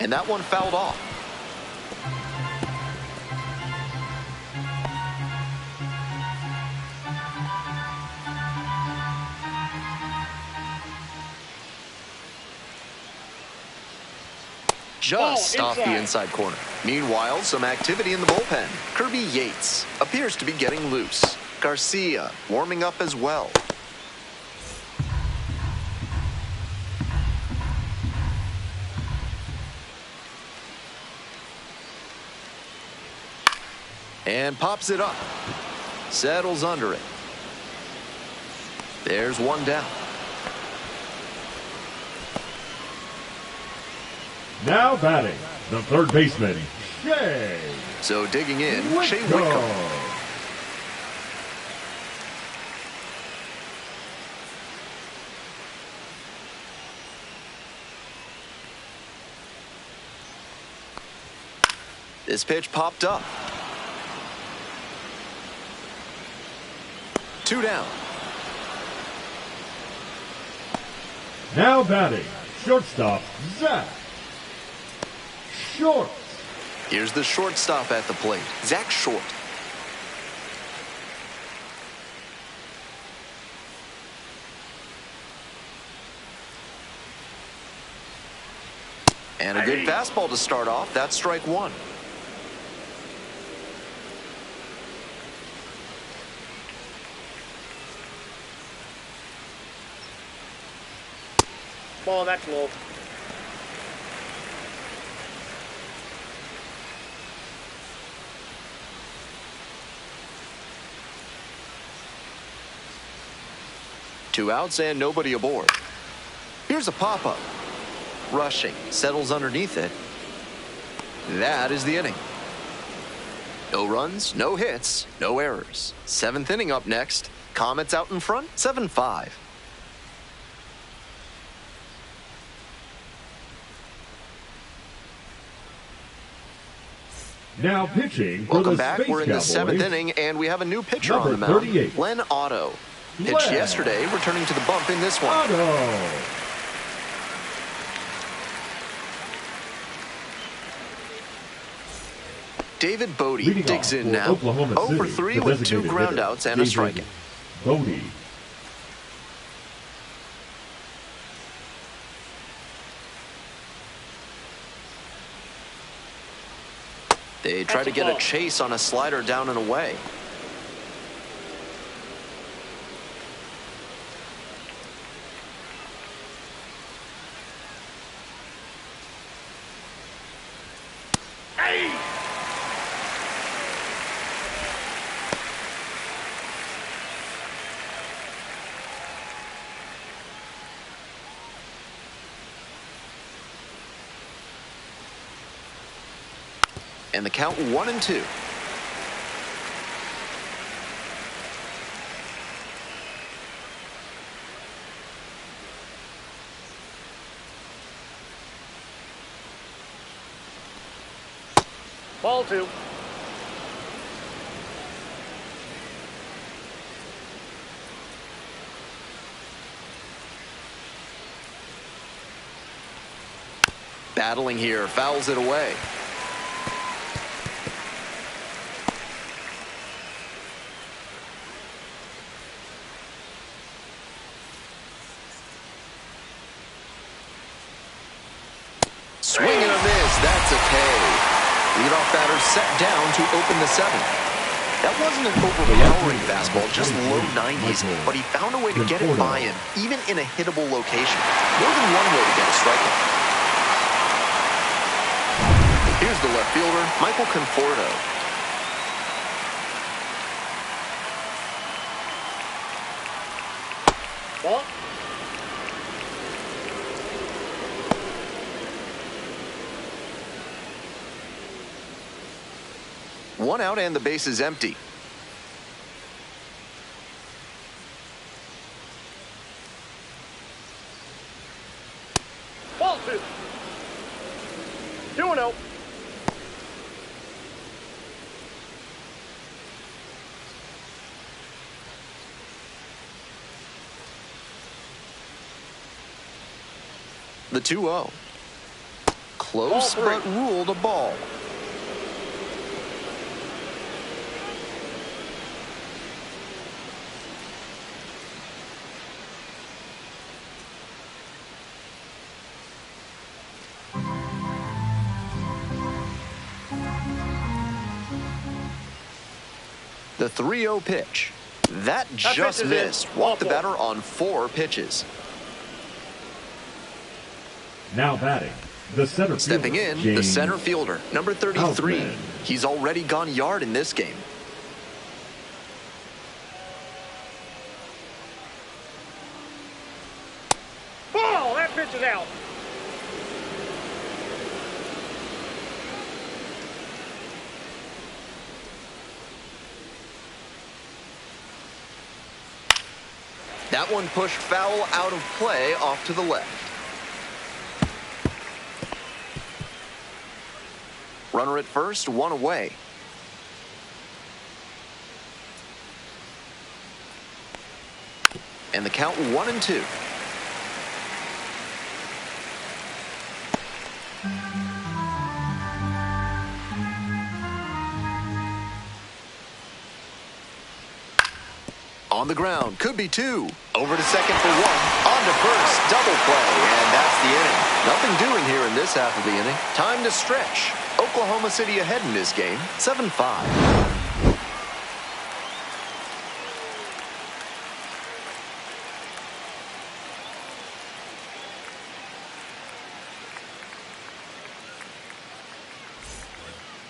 And that one fouled off. Just off the inside corner. Meanwhile, some activity in the bullpen. Kirby Yates appears to be getting loose. Garcia warming up as well. And pops it up. Settles under it. There's 1 down. Now batting, the third baseman, Shea. So digging in, Shea Whitcomb. This pitch popped up. 2 down. Now batting, shortstop, Zach Short. Here's the shortstop at the plate, Zach Short. And a good fastball to start off. That's strike 1. Ball, that's low. Two outs and nobody aboard. Here's a pop-up. Rushing, settles underneath it. That is the inning. No runs, no hits, no errors. 7th inning up next. Comets out in front, 7-5. Now pitching for Welcome the back. Space We're in the Cowboys, 7th inning, and we have a new pitcher number on the mound. 38. Len Otto. Pitched Len yesterday, returning to the bump in this one. Otto. David Bodie Leading digs off in for now. Oklahoma 0 for City, 3 the with 2 designated groundouts and hitter, a strikeout. Bodie. They try to get a chase on a slider down and away. And the count 1-2. Ball 2. Battling here, fouls it away. Swing and a miss, that's a K. Leadoff batter set down to open the 7th. That wasn't an overpowering fastball, just low 90s, but he found a way to get it by him, even in a hittable location. More than one way to get a strikeout. Here's the left fielder, Michael Conforto. Ball. One out and the base is empty. Ball 2. 2-0. The 2-0. Close, Ball 3. but ruled a ball. The 3-0 pitch. That just pitch is missed. in. Walked the Ball 4. batter on 4 pitches. Now batting, the center Stepping fielder, in, the James center fielder, number 33. Outman. He's already gone yard in this game. Ball! That pitch is out. That one pushed foul out of play off to the left. Runner at first, 1 away. And the count 1-2. On the ground, could be 2. Over to second for 1. On to first, double play, and that's the inning. Nothing doing here in this half of the inning. Time to stretch. Oklahoma City ahead in this game, 7-5.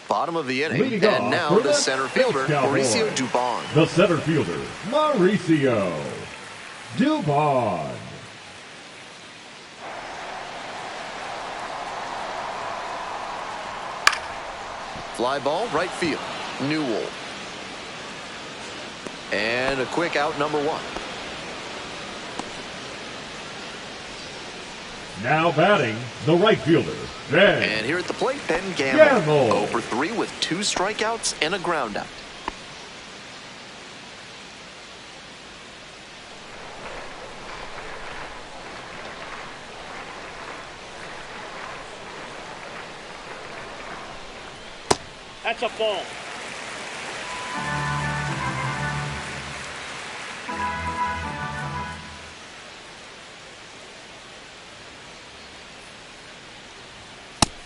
Bottom of the inning, Leading and off now for the the center fielder, Cowboys, Mauricio Dubon. the center fielder, Mauricio Dubon. Fly ball, right field. Newell. And a quick out, number 1. Now batting, the right fielder, Ben. And here at the plate, Ben Gamble. 0 for 3 with 2 strikeouts and a groundout. That's a ball.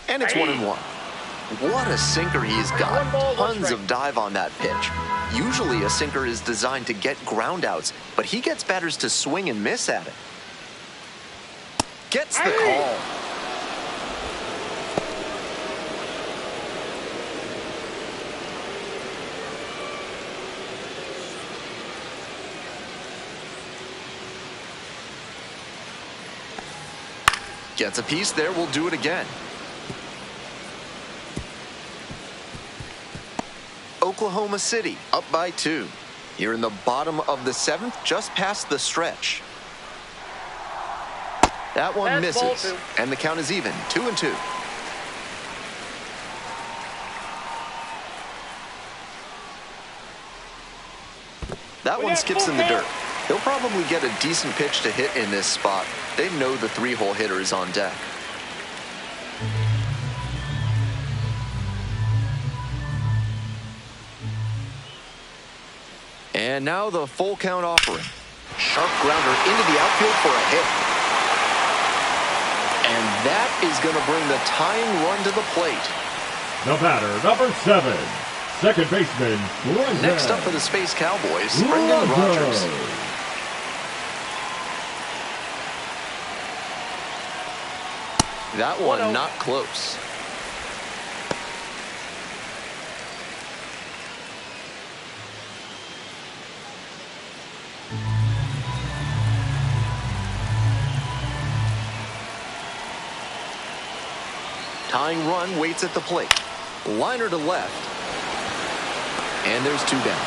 And it's 1-1. What a sinker he's got. Tons of dive on that pitch. Usually a sinker is designed to get groundouts, but he gets batters to swing and miss at it. Gets the call. Gets a piece there, we'll do it again. Oklahoma City up by 2. Here in the bottom of the 7th, just past the stretch. That one misses, and the count is even, 2-2. That one skips in the dirt. He'll probably get a decent pitch to hit in this spot. They know the 3-hole hitter is on deck. And now the full count offering. Sharp grounder into the outfield for a hit. And that is going to bring the tying run to the plate. The batter, number 7, second baseman, Bryson. Next up for the Space Cowboys, Brendan Rodgers. That one not close. Tying run waits at the plate. Liner to left. And there's 2 down.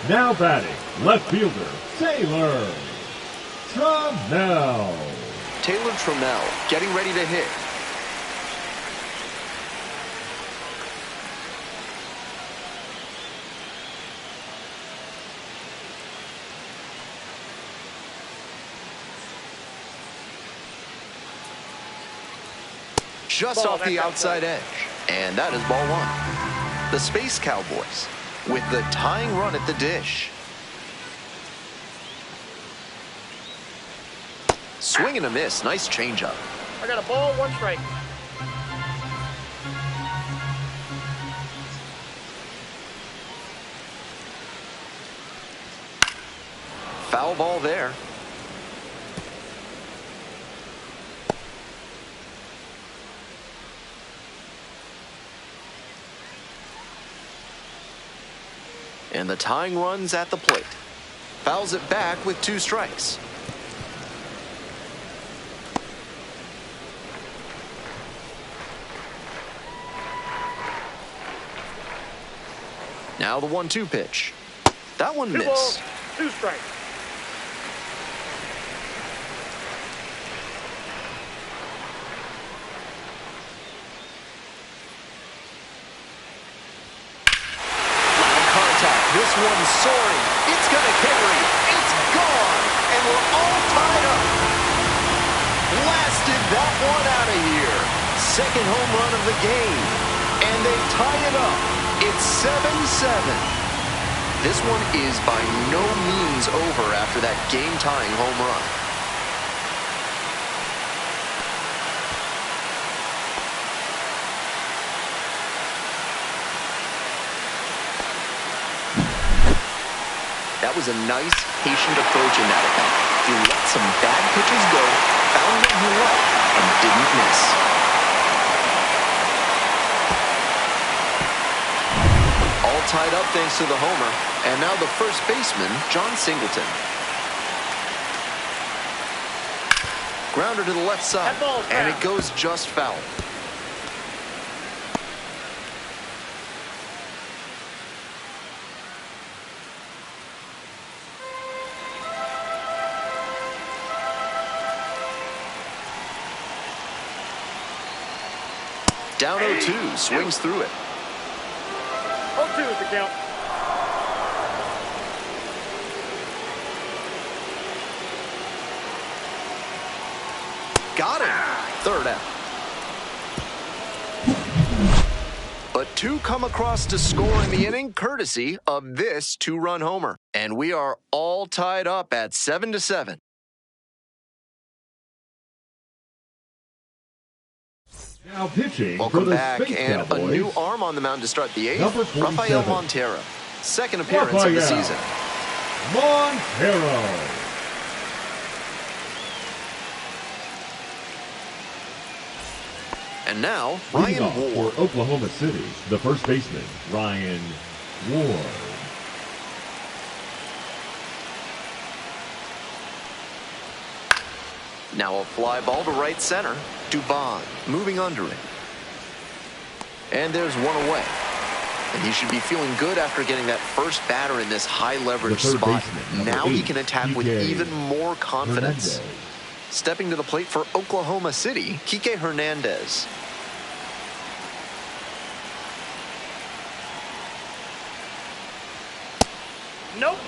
Now batting, left fielder, Taylor Trammell. Taylor Trammell getting ready to hit. Just off the outside edge. And that is ball 1. The Space Cowboys with the tying run at the dish. Swing and a miss. Nice changeup. I got a ball, 1 strike. Foul ball there. And the tying run's at the plate. Fouls it back with 2 strikes. Now the 1-2 pitch. That one 2 missed. balls, 2 strikes. This one's soaring. It's going to carry. It's gone. And we're all tied up. Blasted that one out of here. Second home run of the game. And they tie it up. It's 7-7. This one is by no means over after that game-tying home run. That was a nice, patient approach in that at-bat. He let some bad pitches go, found what he liked, and didn't miss. All tied up thanks to the homer. And now the first baseman, John Singleton. Grounder to the left side, and it goes just foul. Down 0-2, swings through it. 0-2 is the count. Got him. Third out. But two come across to score in the inning, courtesy of this two-run homer. And we are all tied up at 7-7. Now pitching Welcome for the back, Space and Cowboys, a new arm on the mound to start the eighth. Number 47. Rafael Montero. Second appearance of the season. Montero. And now, Leading Ryan off Ward. for Oklahoma City, the first baseman, Ryan Ward. Now a fly ball to right center. Dubon moving under it. And there's one away. And he should be feeling good after getting that first batter in this high-leverage The third spot. baseman, Now number he 8, can attack with Kike even more confidence. Hernandez. Stepping to the plate for Oklahoma City, Kike Hernandez. Nope.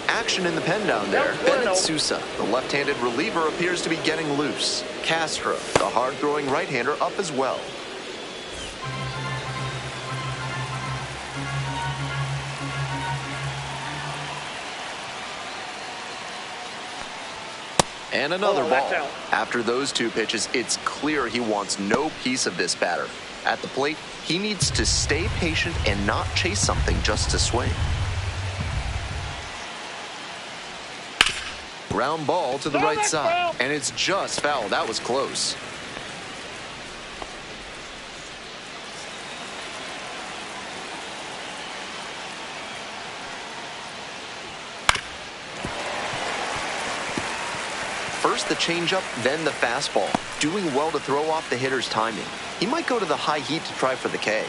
Action in the pen down there. Nope. Bennett Sousa, the left-handed reliever, appears to be getting loose. Castro, the hard-throwing right-hander, up as well. And another Oh, ball. that's out. After those two pitches, it's clear he wants no piece of this batter. At the plate, he needs to stay patient and not chase something just to swing. Ground ball to the right that's side. foul. And it's just foul. That was close. First the changeup, then the fastball. Doing well to throw off the hitter's timing. He might go to the high heat to try for the K.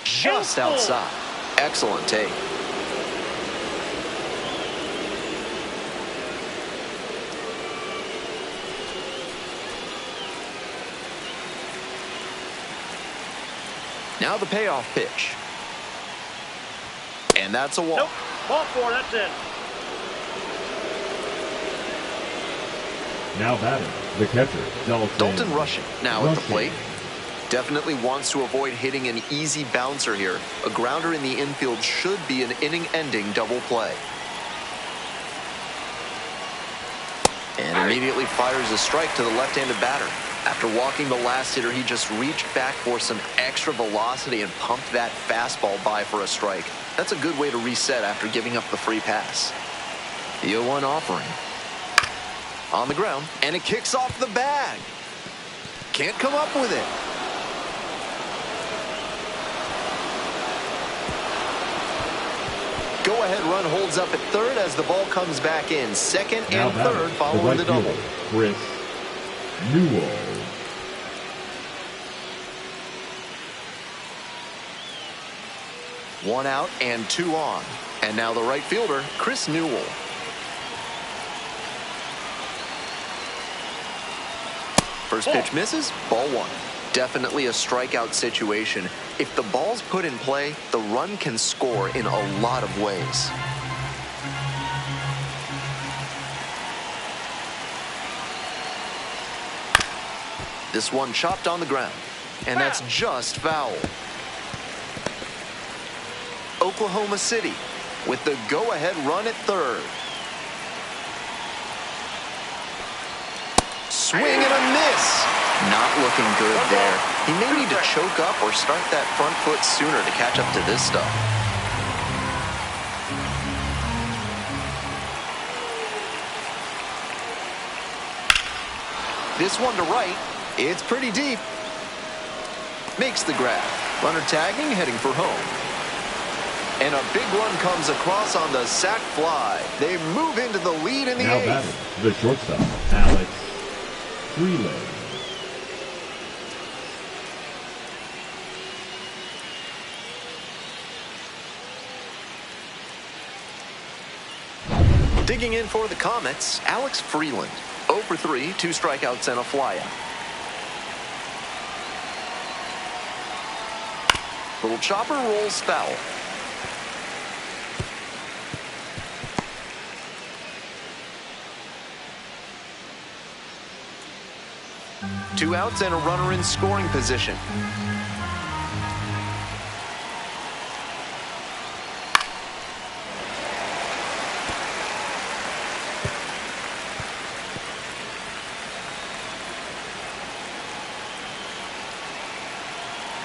Just outside. Excellent take. Now the payoff pitch. And that's a walk. Nope. Ball four, that's it. Now batting, the catcher, Dalton Rushing now at the Rushing. plate. Definitely wants to avoid hitting an easy bouncer here. A grounder in the infield should be an inning-ending double play. And immediately fires a strike to the left-handed batter. After walking the last hitter, he just reached back for some extra velocity and pumped that fastball by for a strike. That's a good way to reset after giving up the free pass. The 0-1 offering. On the ground, and it kicks off the bag. Can't come up with it. Go-ahead run holds up at third as the ball comes back in. Second Now and batting, third following right the double. fielder, Chris Newell. One out and two on. And now the right fielder, Chris Newell. First pitch misses, ball one. Definitely a strikeout situation. If the ball's put in play, the run can score in a lot of ways. This one chopped on the ground, and that's just foul. Oklahoma City with the go-ahead run at third. Swing and a miss. Not looking good there. He may need to choke up or start that front foot sooner to catch up to this stuff. This one to right. It's pretty deep. Makes the grab. Runner tagging, heading for home. And a big run comes across on the sac fly. They move into the lead in the Now eighth. batting, the shortstop, Alex Freeland. Digging in for the Comets, Alex Freeland. 0 for 3, 2 strikeouts and a flyout. Little chopper rolls foul. Two outs and a runner in scoring position.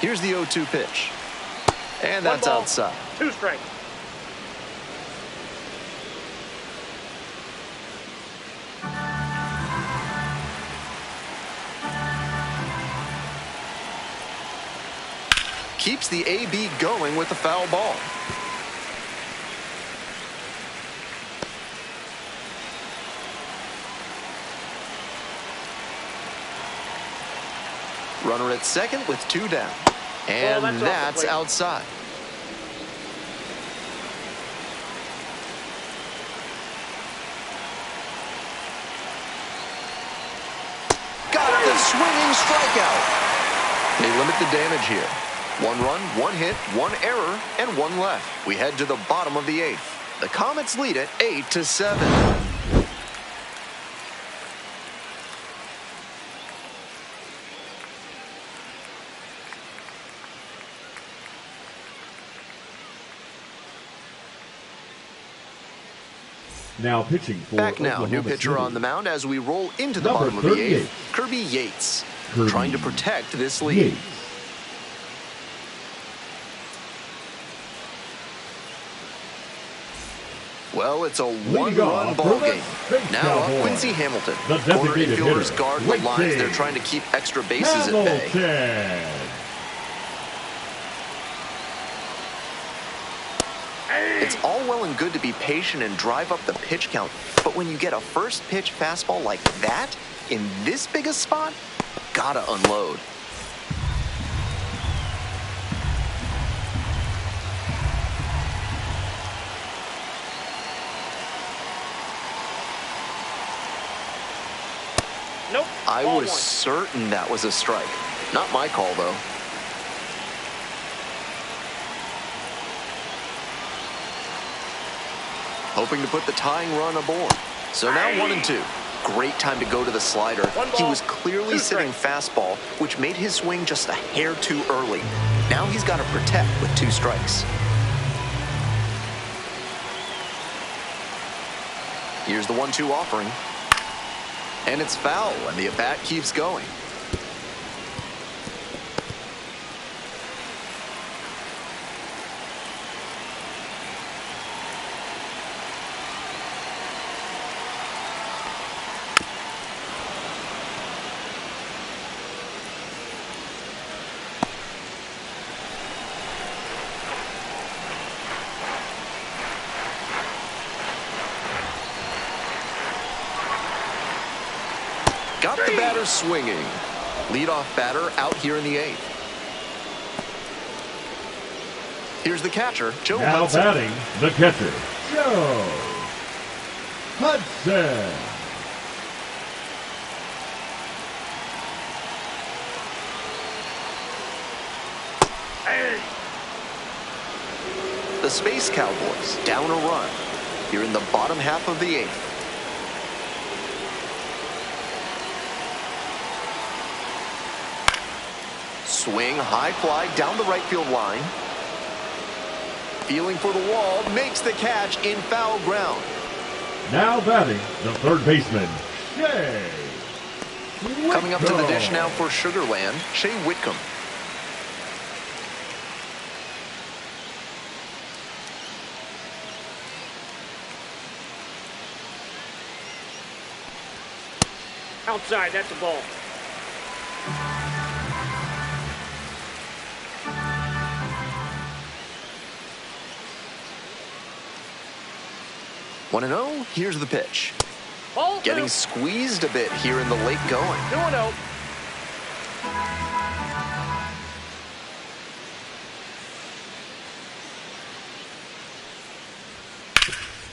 Here's the 0-2 pitch. And that's outside. 2 strikes. Keeps the AB going with the foul ball. Runner at second with 2 down. And that's outside. Got the swinging strikeout. They limit the damage here. 1 run, 1 hit, 1 error, and 1 left. We head to the bottom of the 8th. The Comets lead it 8-7. Now pitching for Back now, Oklahoma new pitcher City. on the mound as we roll into the Number bottom of the 38. 8th. Kirby Yates Kirby trying to protect this lead. Yates. Well, it's a Leading one-run off ball for the game. Big Now up Cowboys. Quincy Hamilton. The Corner designated infielders hitter, guard the right lines. side. They're trying to keep extra bases at bay. Hamilton. It's all well and good to be patient and drive up the pitch count, but when you get a first pitch fastball like that in this big a spot, gotta unload. Nope. I Ball was 1. certain that was a strike. Not my call, though. Hoping to put the tying run aboard. So now 1-2. Great time to go to the slider. He was clearly sitting fastball, which made his swing just a hair too early. Now he's got to protect with 2 strikes. Here's the 1-2 offering. And it's foul, and the at-bat keeps going. Got the batter swinging. Leadoff batter out here in the 8th. Here's the catcher, Joe Now Hudson. batting, the catcher, Joe Hudson. The Space Cowboys down a run here in the bottom half of the 8th. Swing, high fly down the right field line. Feeling for the wall, makes the catch in foul ground. Now batting, the third baseman, Shea Coming up to the Whitcomb. dish now for Sugarland, Shea Whitcomb. Outside, that's a ball. One and 0, here's the pitch. Ball 2. Getting squeezed a bit here in the late going. 2-0.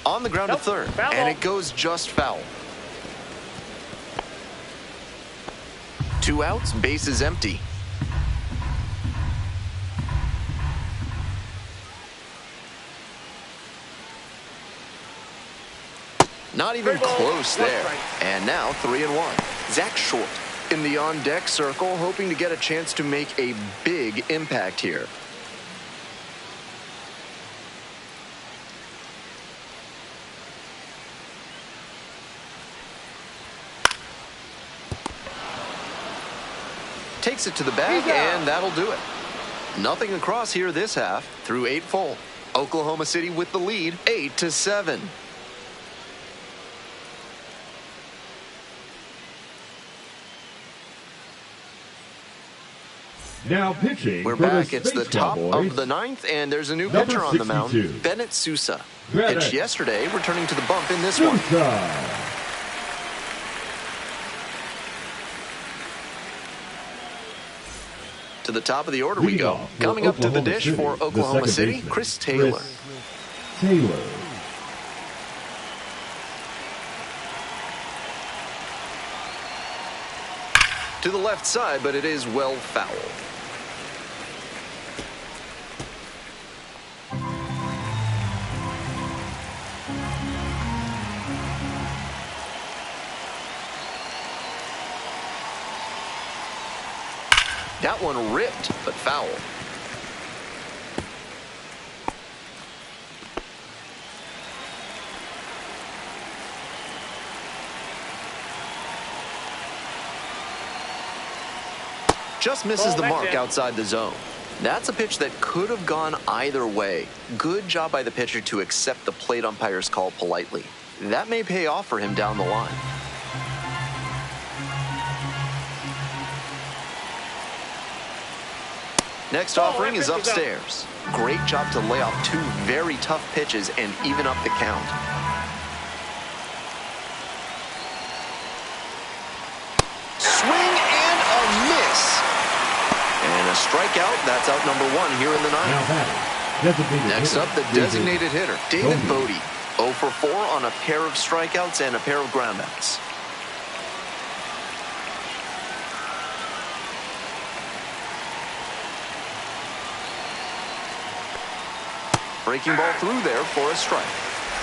On the ground Nope, to third, foul and ball. it goes just foul. 2 outs, bases empty. Not even close there. And now 3-1. Zach Short in the on-deck circle, hoping to get a chance to make a big impact here. Takes it to the bag, and that'll do it. Nothing across here this half through 8 full. Oklahoma City with the lead, 8-7. Now pitching. We're back. It's the top of the 9th, and there's a new pitcher on the mound, Bennett Sousa. Pitched yesterday, returning to the bump in this one. To the top of the order we go. Coming up to the dish for Oklahoma City, Chris Taylor. To the left side, but it is well foul. That one ripped, but foul. Just misses the mark outside the zone. That's a pitch that could have gone either way. Good job by the pitcher to accept the plate umpire's call politely. That may pay off for him down the line. Next offering is upstairs. Great job to lay off 2 very tough pitches and even up the count. Swing and a miss. And a strikeout. That's out number 1 here in the 9th. Next up, the designated hitter, David Bodie. 0 for 4 on a pair of strikeouts and a pair of groundouts. Breaking ball through there for a strike.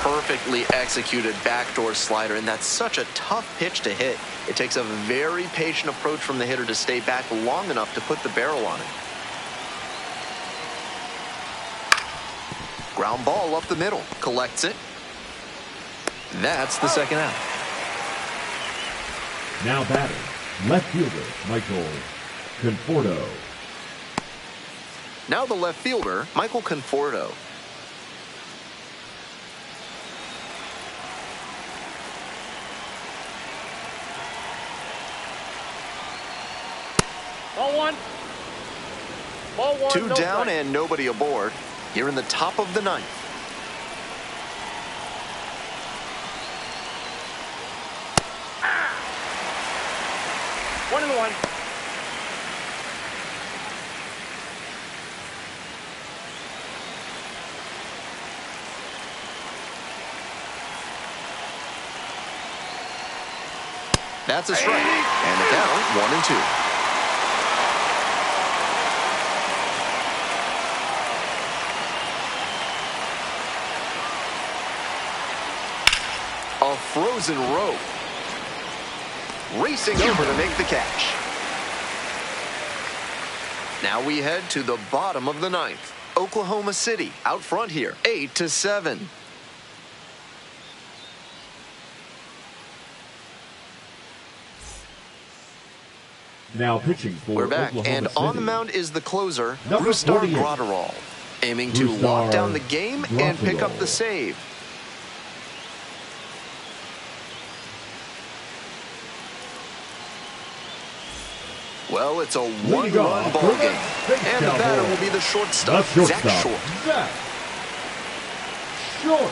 Perfectly executed backdoor slider, and that's such a tough pitch to hit. It takes a very patient approach from the hitter to stay back long enough to put the barrel on it. Ground ball up the middle. Collects it. That's the second out. Now batting, left fielder Michael Conforto. Now the left fielder, Michael Conforto. Ball one. Ball one. 2 no down strike. and nobody aboard. Here in the top of the 9th. One and one. That's a strike. And the count, 1-2. A frozen rope. Racing over to make the catch. Now we head to the bottom of the 9th. Oklahoma City out front here, 8-7. Now pitching for We're back, Oklahoma and City. on the mound is the closer, Number Brustar 48. Graterol, aiming to Brustar lock down the game and pick up the Graterol. save. Well, it's a one-run ball game, and the batter will be the shortstop, Zach Short. Zach Short.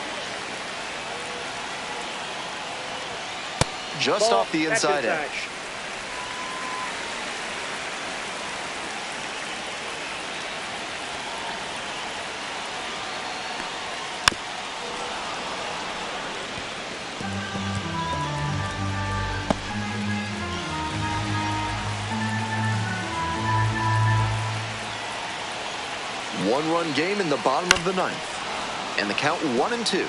Just Ball, off the that's inside inside. edge. One-run game in the bottom of the ninth. And the count 1-2.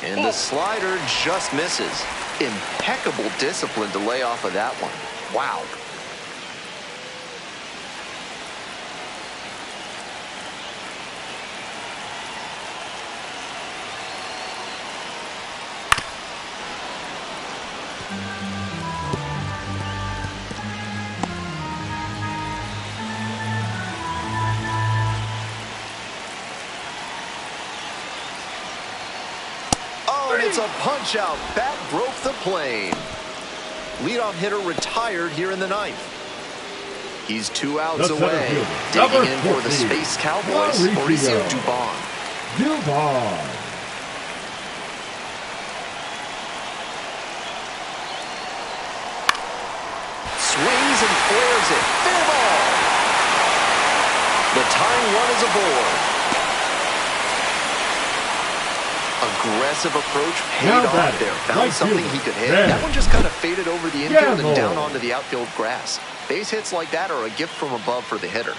And the slider just misses. Impeccable discipline to lay off of that one. Wow. It's a punch-out. Bat broke the plane. Leadoff hitter retired here in the ninth. He's 2 outs away. Digging in for the Space Cowboys, Mauricio Dubon. Swings and flares it. Fair ball. The tying run is aboard. Aggressive approach paid off there. Found something he could hit. That one just kind of faded over the infield and down onto the outfield grass. Base hits like that are a gift from above for the hitter.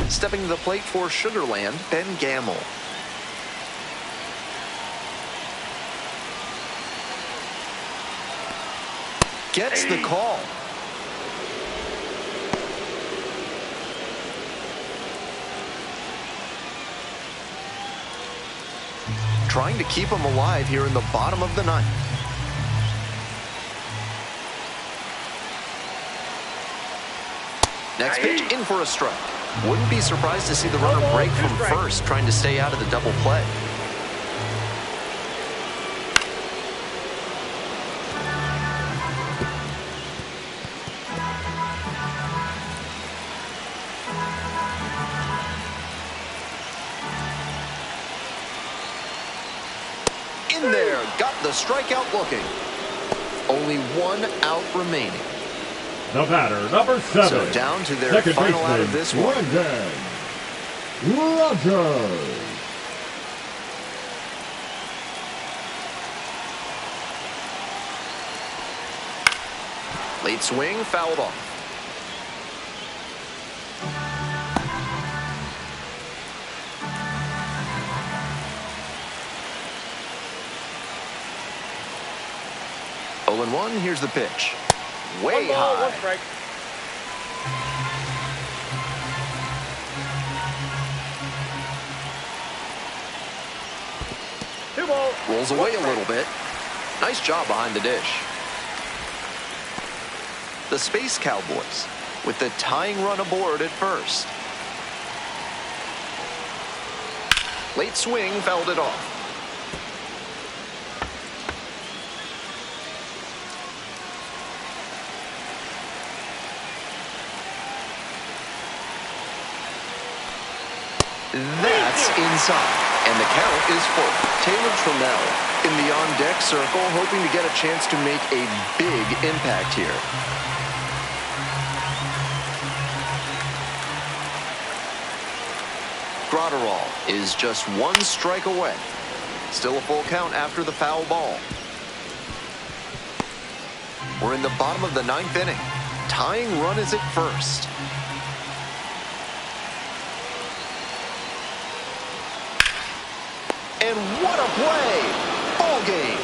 Stepping to the plate for Sugarland, Ben Gamble. Gets the call. Trying to keep him alive here in the bottom of the ninth. Next pitch, in for a strike. Wouldn't be surprised to see the runner break from first, trying to stay out of the double play. In there, got the strikeout looking. Only 1 out remaining. The batter, number 7. So down to their second final baseman, out of this one. Rogers. Late swing, fouled off. And 1, here's the pitch. Way 1 ball, high. 1 strike. Two ball. Rolls away a little bit. Nice job behind the dish. The Space Cowboys with the tying run aboard at first. Late swing, fouled it off. That's inside, and the count is full. Taylor Trammell in the on-deck circle, hoping to get a chance to make a big impact here. Gratterall is just 1 strike away. Still a full count after the foul ball. We're in the bottom of the 9th inning. Tying run is at first. And what a play! Ball game!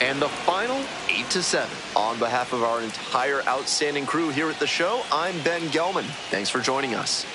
And the final, 8-7. On behalf of our entire outstanding crew here at the show, I'm Ben Gelman. Thanks for joining us.